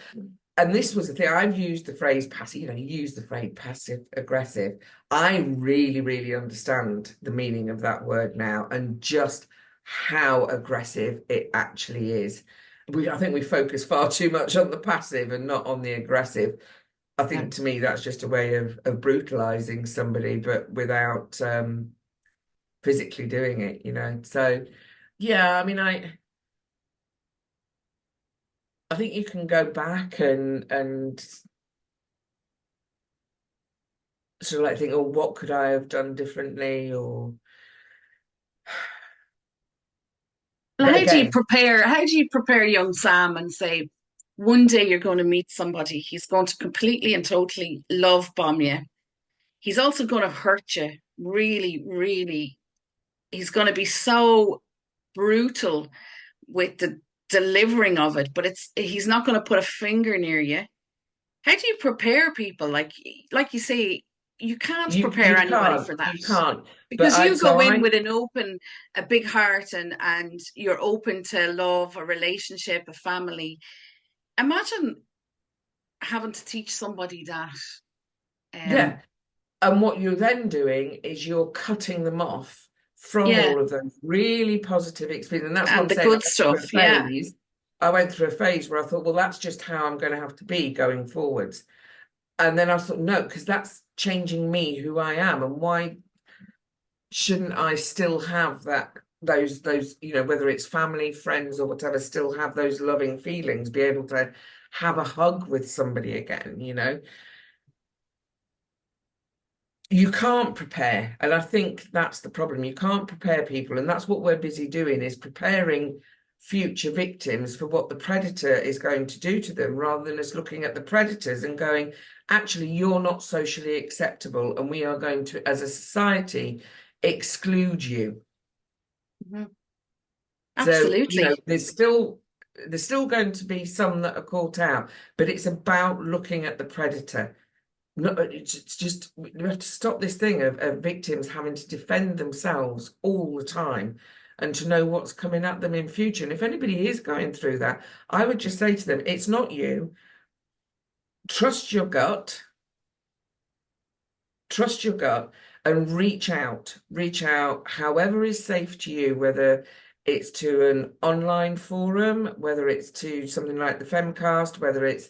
And this was the thing. I've used the phrase passive. You know, you use the phrase passive aggressive. I really, really understand the meaning of that word now, and just how aggressive it actually is. I think we focus far too much on the passive and not on the aggressive. I Yeah. think to me that's just a way of brutalizing somebody, but without physically doing it, you know. So yeah, I mean, I think you can go back and sort of like think, oh, what could I have done differently? Or Well, but again, how do you prepare young Sam and say, one day you're going to meet somebody, he's going to completely and totally love bomb you. He's also going to hurt you really, really. He's going to be so brutal with the delivering of it, but he's not going to put a finger near you. How do you prepare people? Like you say, you can't prepare anybody for that you can't. But because I you go so in I with a big heart, and you're open to love, a relationship, a family. Imagine having to teach somebody that. Yeah. Um, And what you're then doing is you're cutting them off from yeah, all of those really positive experiences. And that's what and I'm the saying. good stuff. Yeah, I went through a phase where I thought, well, that's just how I'm going to have to be going forwards. And then I thought, no, because that's changing me, who I am. And why shouldn't I still have those, you know, whether it's family, friends, or whatever, still have those loving feelings, be able to have a hug with somebody again, you know? You can't prepare, and I think that's the problem. You can't prepare people, and that's what we're busy doing, is preparing future victims for what the predator is going to do to them, rather than us looking at the predators and going, actually, you're not socially acceptable, and we are going to, as a society, exclude you. mhm. So, you know, Absolutely. there's still going to be some that are caught out, but it's about looking at the predator. No, it's just we have to stop this thing of victims having to defend themselves all the time, and to know what's coming at them in future. And if anybody is going through that, I would just say to them, it's not you. Trust your gut, trust your gut, and reach out however is safe to you, whether it's to an online forum, whether it's to something like the Femcast, whether it's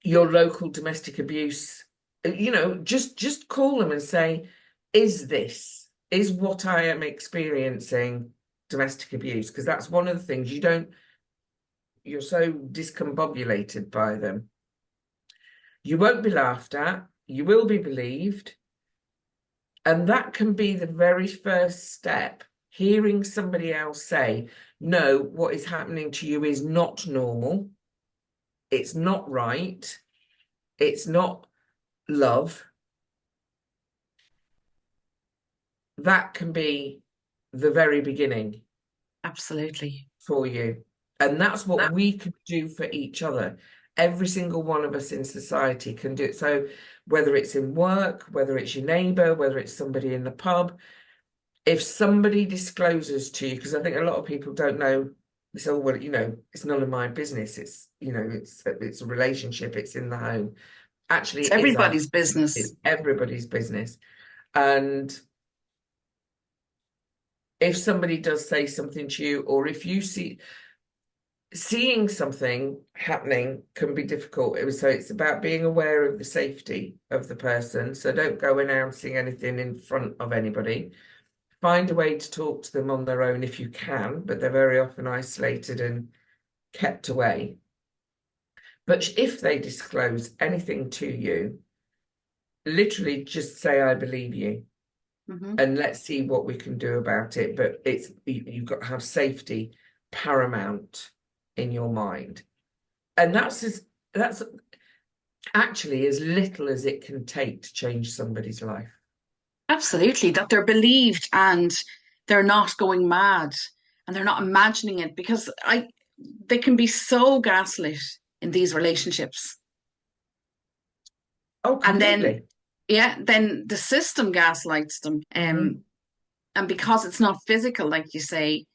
your local domestic abuse. You know, just call them and say, is what I am experiencing domestic abuse? Because that's one of the things you're so discombobulated by them. You won't be laughed at, you will be believed. And that can be the very first step. Hearing somebody else say, no, what is happening to you is not normal. It's not right. It's not love. That can be the very beginning Absolutely. for you. And that's what we could do for each other. Every single one of us in society can do it. So whether it's in work, whether it's your neighbour, whether it's somebody in the pub, if somebody discloses to you, because I think a lot of people don't know, so well, it's none of my business. It's, it's a relationship, it's in the home. Actually, It's it is everybody's business. it's everybody's business. And if somebody does say something to you, or if you seeing something happening can be difficult. So it's about being aware of the safety of the person. So don't go announcing anything in front of anybody. Find a way to talk to them on their own if you can, but they're very often isolated and kept away. But if they disclose anything to you, literally just say, I believe you. Mm-hmm. And let's see what we can do about it. But you've got to have safety paramount in your mind. And that's actually as little as it can take to change somebody's life. Absolutely, that they're believed and they're not going mad and they're not imagining it, because they can be so gaslit in these relationships. Oh, And then, completely. yeah, then the system gaslights them. And because it's not physical, like you say,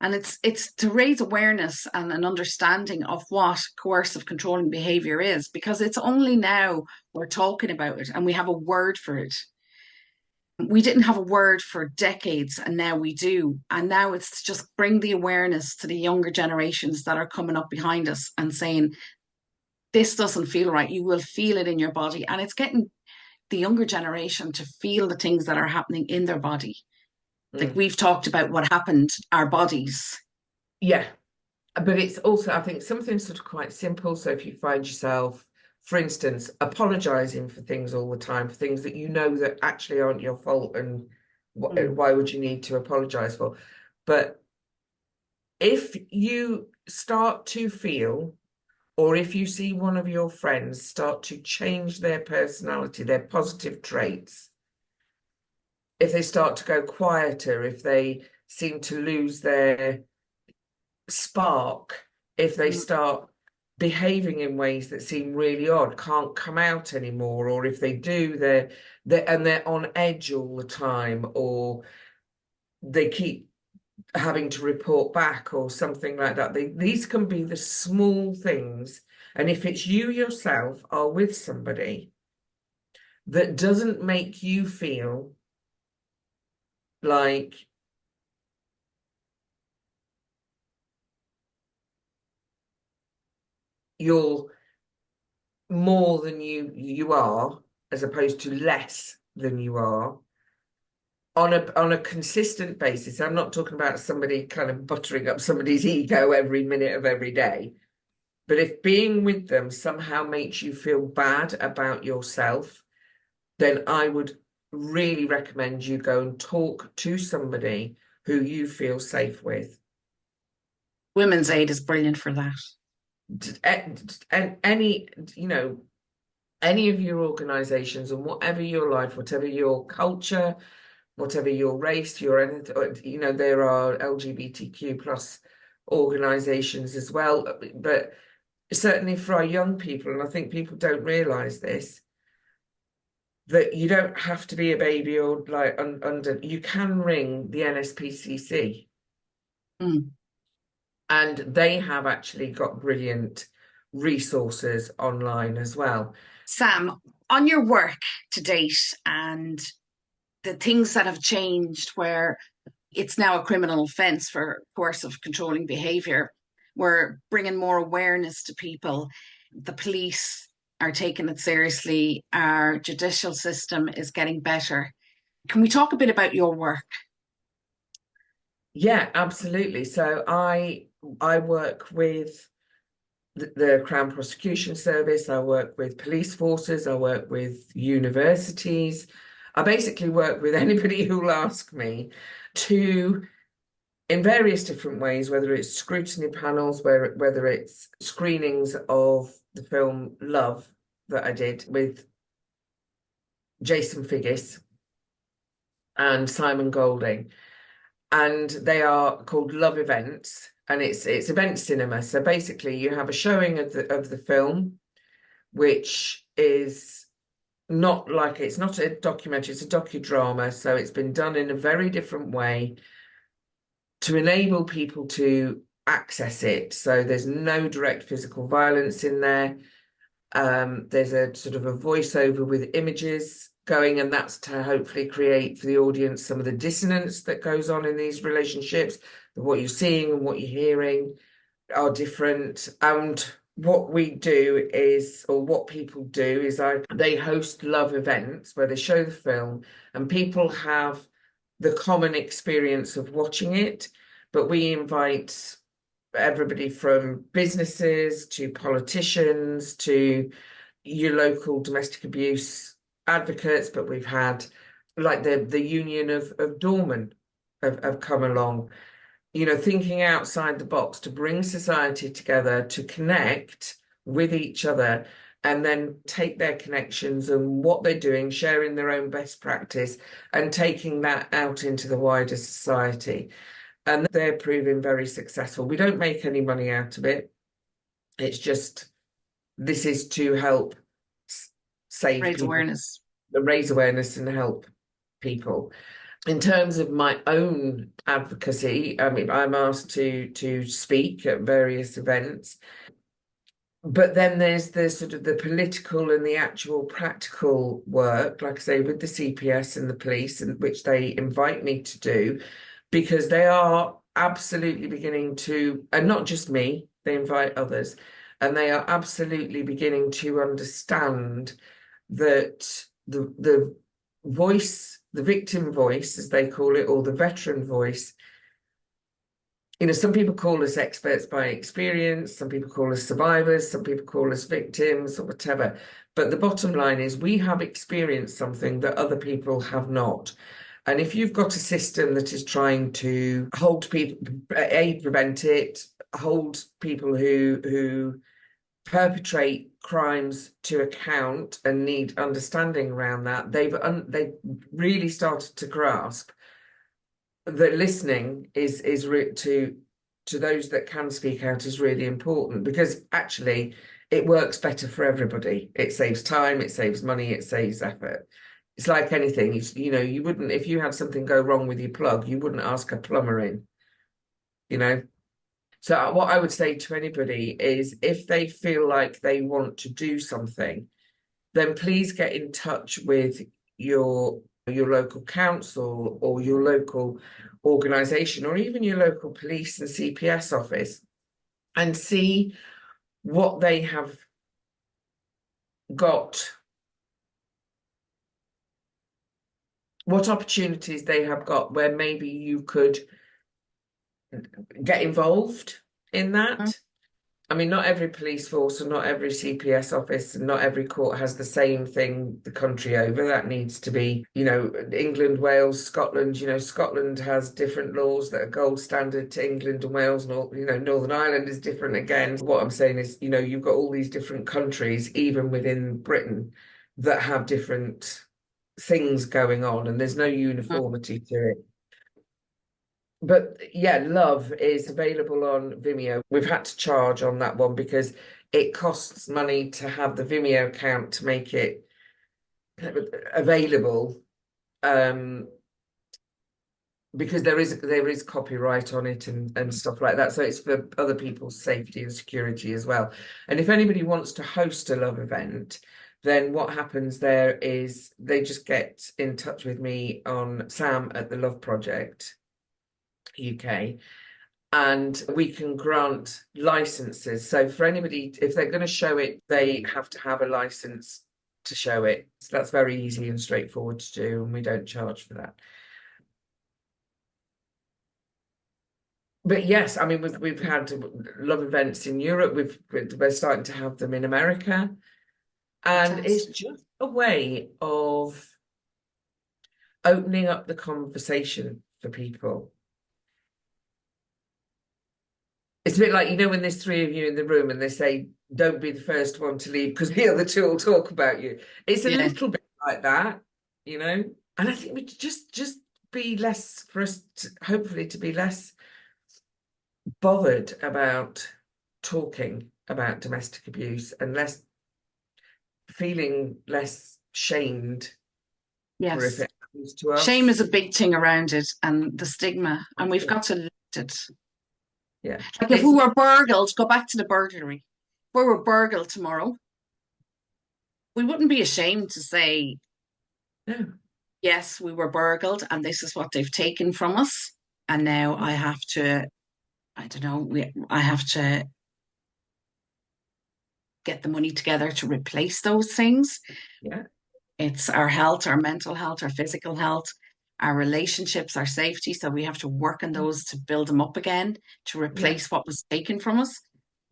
and it's to raise awareness and an understanding of what coercive controlling behavior is, because it's only now we're talking about it and we have a word for it. We didn't have a word for decades, and now we do. And now it's just bring the awareness to the younger generations that are coming up behind us and saying, this doesn't feel right. You will feel it in your body. And it's getting the younger generation to feel the things that are happening in their body. Like we've talked about what happened, our bodies. Yeah. But it's also, I think, something sort of quite simple. So if you find yourself, for instance, apologizing for things all the time, for things that you know that actually aren't your fault, and why would you need to apologize for? But if you start to feel, or if you see one of your friends start to change their personality, their positive traits, if they start to go quieter, if they seem to lose their spark, if they start behaving in ways that seem really odd, can't come out anymore, or if they do, they're on edge all the time, or they keep having to report back or something like that. These can be the small things. And if it's you yourself are with somebody that doesn't make you feel like you're more than you are, as opposed to less than you are, on a consistent basis. I'm not talking about somebody kind of buttering up somebody's ego every minute of every day. But if being with them somehow makes you feel bad about yourself, then I would really recommend you go and talk to somebody who you feel safe with. Women's Aid is brilliant for that. And any of your organizations, and whatever your life, whatever your culture, whatever your race, your anything, there are LGBTQ plus organizations as well. But certainly for our young people, and I think people don't realize this, that you don't have to be a baby or like under, you can ring the NSPCC. And they have actually got brilliant resources online as well. Sam, on your work to date and the things that have changed, where it's now a criminal offence for coercive controlling behaviour, we're bringing more awareness to people. The police are taking it seriously. Our judicial system is getting better. Can we talk a bit about your work? Yeah, absolutely. So I work with the Crown Prosecution Service, I work with police forces, I work with universities. I basically work with anybody who'll ask me to, in various different ways, whether it's scrutiny panels, whether it's screenings of the film Love that I did with Jason Figgis and Simon Golding. and they are called love events, and it's event cinema. So basically, you have a showing of the film, which is not like, it's not a documentary, it's a docudrama. So it's been done in a very different way to enable people to access it. So there's no direct physical violence in there. There's a sort of a voiceover with images going, and that's to hopefully create for the audience some of the dissonance that goes on in these relationships. What you're seeing and what you're hearing are different. And what we do is, or what people do is, they host love events where they show the film and people have the common experience of watching it, but we invite everybody from businesses to politicians to your local domestic abuse advocates. But we've had like the union of doormen have come along, thinking outside the box to bring society together, to connect with each other, and then take their connections and what they're doing, sharing their own best practice and taking that out into the wider society. And they're proving very successful. We don't make any money out of it. It's just, this is to help save Raise people, awareness. raise awareness and help people. In terms of my own advocacy, I mean, I'm asked to speak at various events, but then there's the sort of the political and the actual practical work, like I say, with the CPS and the police, and which they invite me to do, because they are absolutely beginning to, and not just me, they invite others, and they are absolutely beginning to understand that the voice, the victim voice, as they call it, or the veteran voice, some people call us experts by experience, some people call us survivors, some people call us victims or whatever. But the bottom line is we have experienced something that other people have not. And if you've got a system that is trying to hold people, prevent it, hold people who perpetrate crimes to account and need understanding around that, they've really started to grasp that listening is to those that can speak out is really important, because actually it works better for everybody. It saves time, it saves money, it saves effort. It's like anything, you wouldn't, if you had something go wrong with your plug, you wouldn't ask a plumber in, So what I would say to anybody is, if they feel like they want to do something, then please get in touch with your local council or your local organisation, or even your local police and CPS office, and see what they have got, what opportunities they have got where maybe you could get involved in that. I mean, not every police force or not every CPS office and not every court has the same thing the country over. That needs to be, England, Wales, Scotland. Scotland has different laws that are gold standard to England and Wales. Northern Ireland is different again. What I'm saying is, you've got all these different countries, even within Britain, that have different things going on, and there's no uniformity to it. But yeah, Love is available on Vimeo. We've had to charge on that one because it costs money to have the Vimeo account to make it available, because there is copyright on it and stuff like that. So it's for other people's safety and security as well. And if anybody wants to host a Love event, then what happens there is they just get in touch with me on Sam at the Love Project UK, and we can grant licenses. So for anybody, if they're going to show it, they have to have a license to show it. So that's very easy and straightforward to do, and we don't charge for that. But yes, I mean, we've had Love events in Europe. We're starting to have them in America, and it's just a way of opening up the conversation for people. It's a bit like, when there's three of you in the room and they say, don't be the first one to leave because the other two will talk about you. It's a little bit like that, And I think we just be less, for us to, hopefully to be less bothered about talking about domestic abuse and less feeling less shamed for if Yes. it happens to Shame us. is a big thing around it, and the stigma, and we've got to lift it. Yeah. Like if we were burgled, go back to the burglary. If we were burgled tomorrow, we wouldn't be ashamed to say, no. yes, we were burgled and this is what they've taken from us. And now I have to, I don't know, I have to get the money together to replace those things. Yeah. It's our health, our mental health, our physical health, our relationships, our safety. So we have to work on those to build them up again, to Yeah. replace what was taken from us.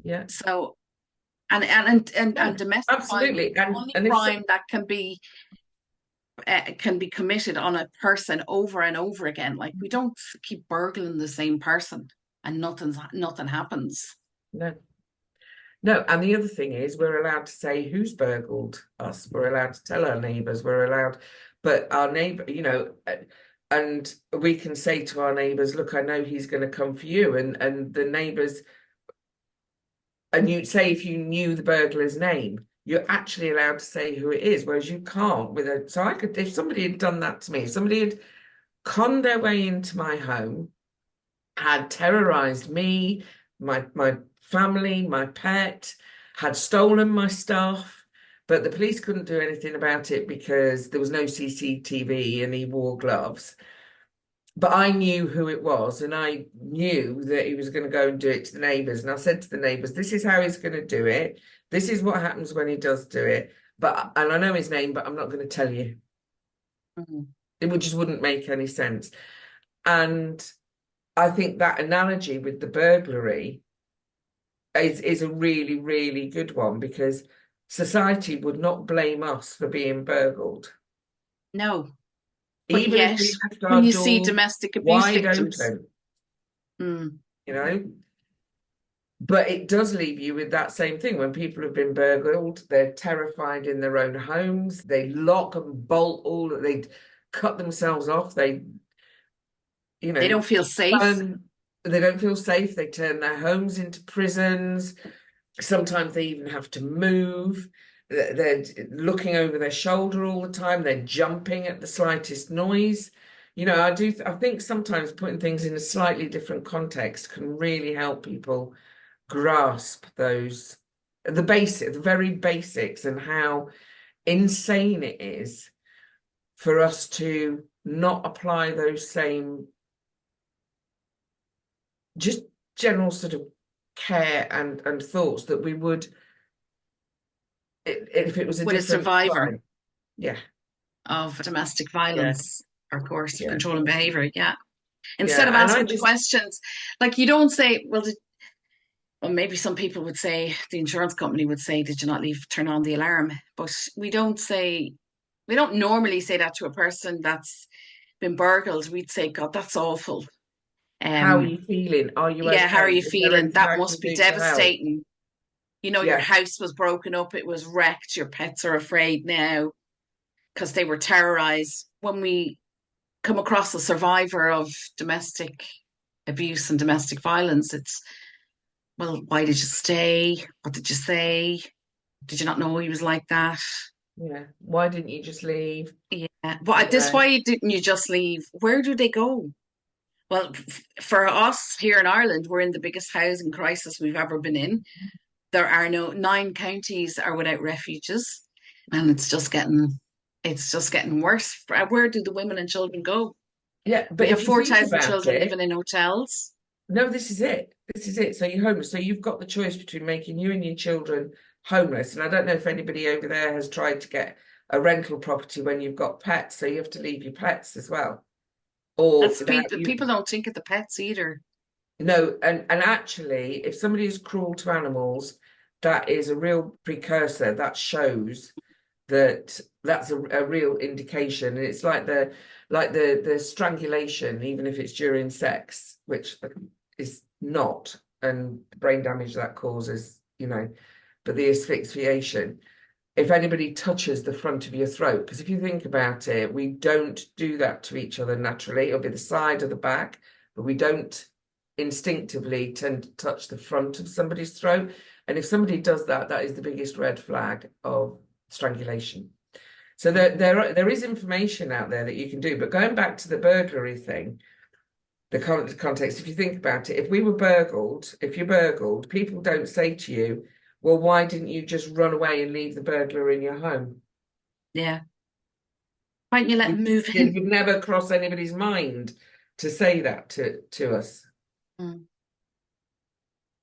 Yeah. So, and domestic violence Absolutely. is the only And if crime that can be committed on a person over and over again. Like we don't keep burgling the same person and nothing happens. no. No, and the other thing is we're allowed to say who's burgled us. We're allowed to tell our neighbours. We're allowed, but our neighbour, and we can say to our neighbours, "Look, I know he's going to come for you," and the neighbours, and you say if you knew the burglar's name, you're actually allowed to say who it is, whereas you can't with a. So I could, if somebody had done that to me, somebody had conned their way into my home, had terrorized me, my family, my pet, had stolen my stuff, but the police couldn't do anything about it because there was no CCTV and he wore gloves. But I knew who it was, and I knew that he was going to go and do it to the neighbours. And I said to the neighbours, "This is how he's going to do it. This is what happens when he does do it. And I know his name, but I'm not going to tell you. Mm-hmm. It would just wouldn't make any sense." And I think that analogy with the burglary is a really, really good one, because society would not blame us for being burgled. No, but Even if yet we left when our you see door domestic abuse wide victims, open, mm, you know. But it does leave you with that same thing. When people have been burgled, they're terrified in their own homes. They lock and bolt they cut themselves off. They, they don't feel safe. they don't feel safe. They turn their homes into prisons. Sometimes they even have to move. They're looking over their shoulder all the time. They're jumping at the slightest noise. I think sometimes putting things in a slightly different context can really help people grasp the very basics, and how insane it is for us to not apply those same just general sort of care and thoughts that we would if it was a With a different survivor crime. Yeah. of domestic Yeah. violence or coercive Yeah. controlling behavior. Yeah. Instead Yeah. of And I asking the just questions, like you don't say, well, maybe some people would say, the insurance company would say, did you not turn on the alarm? But we don't normally say that to a person that's been burgled. We'd say, God, that's awful. how are you feeling? Are you Yeah, how are okay? you Is there feeling? anything That I can must be do to help? devastating. Your Yeah. house was broken up, it was wrecked, your pets are afraid now because they were terrorized. When we come across a survivor of domestic abuse and domestic violence, it's, well, why did you stay? What did you say? Did you not know he was like that? Yeah. Why didn't you just leave? Yeah. But why didn't you just leave? Where do they go? Well, for us here in Ireland, we're in the biggest housing crisis we've ever been in. There are 9 counties are without refuges, and it's just getting worse. Where do the women and children go? Yeah, We but have if you think 4,000 about children it, living in hotels. no, this is it. This is it. So you're homeless. So you've got the choice between making you and your children homeless. And I don't know if anybody over there has tried to get a rental property when you've got pets, so you have to leave your pets as well. Or That's that people don't think of the pets either. no, and actually, if somebody is cruel to animals, that is a real precursor. That shows that that's a real indication. And it's like the strangulation, even if it's during sex, which is not, and brain damage that causes, but the asphyxiation. if anybody touches the front of your throat, because if you think about it, we don't do that to each other naturally. It'll be the side or the back, but we don't instinctively tend to touch the front of somebody's throat. And if somebody does that, that is the biggest red flag of strangulation. So there is information out there that you can do. But going back to the burglary thing, the context, if you think about it, if you're burgled, people don't say to you, well, why didn't you just run away and leave the burglar in your home? Yeah. Why don't you let him move in? It would never cross anybody's mind to say that to us. Mm.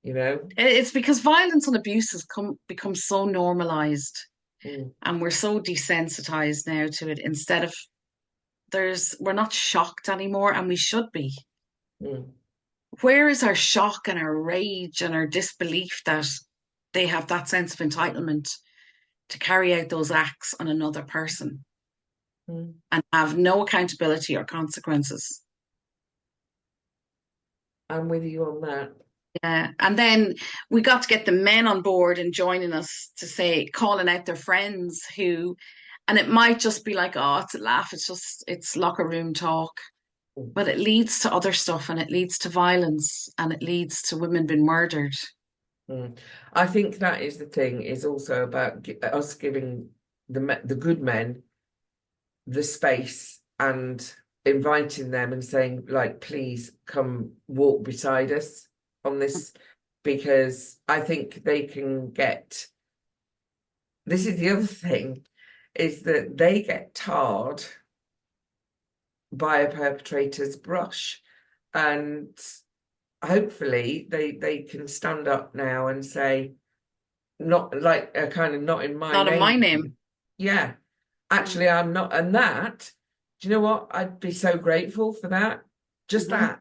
You know? It's because violence and abuse has become so normalized, and we're so desensitized now to it. Instead of we're not shocked anymore, and we should be. Where is our shock and our rage and our disbelief that they have that sense of entitlement to carry out those acts on another person and have no accountability or consequences? I'm with you on that. Yeah. And then we got to get the men on board and joining us to say, calling out their friends and it might just be like, oh, it's a laugh. It's locker room talk. But it leads to other stuff, and it leads to violence, and it leads to women being murdered. I think that is the thing, is also about us giving the good men the space and inviting them and saying, like, please come walk beside us on this, because I think they can get, this is the other thing, is that they get tarred by a perpetrator's brush, and hopefully they can stand up now and say, not like a kind of not in my name. Yeah, actually I'm not. And that, do you know what, I'd be so grateful for that, just that,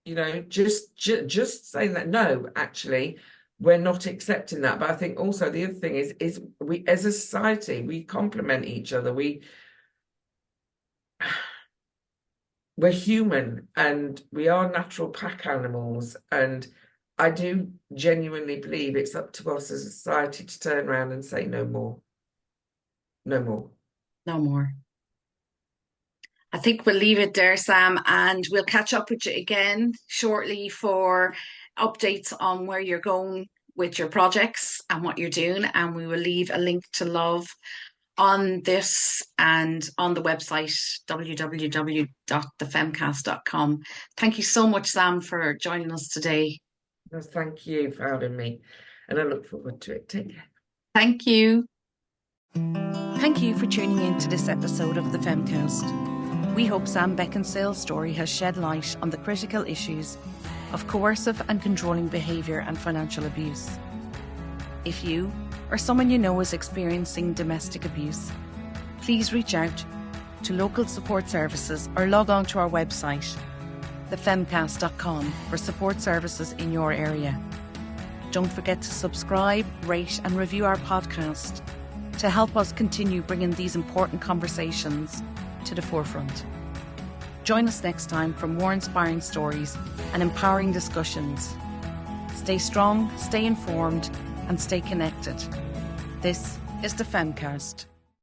you know, just saying that, no, actually we're not accepting that. But I think also the other thing is we as a society, we complement each other, we're human and we are natural pack animals, and I do genuinely believe it's up to us as a society to turn around and say no more. No more. No more. I think we'll leave it there, Sam, and we'll catch up with you again shortly for updates on where you're going with your projects and what you're doing, and we will leave a link to Love on this and on the website www.thefemcast.com. Thank you so much, Sam, for joining us today. Well, thank you for having me, and I look forward to it. Take care. Thank you. Thank you for tuning in to this episode of the Femcast. We hope Sam Beckinsale's story has shed light on the critical issues of coercive and controlling behaviour and financial abuse. If you or someone you know is experiencing domestic abuse, please reach out to local support services or log on to our website, thefemcast.com, for support services in your area. Don't forget to subscribe, rate and review our podcast to help us continue bringing these important conversations to the forefront. Join us next time for more inspiring stories and empowering discussions. Stay strong, stay informed and stay connected. This is the Femcast.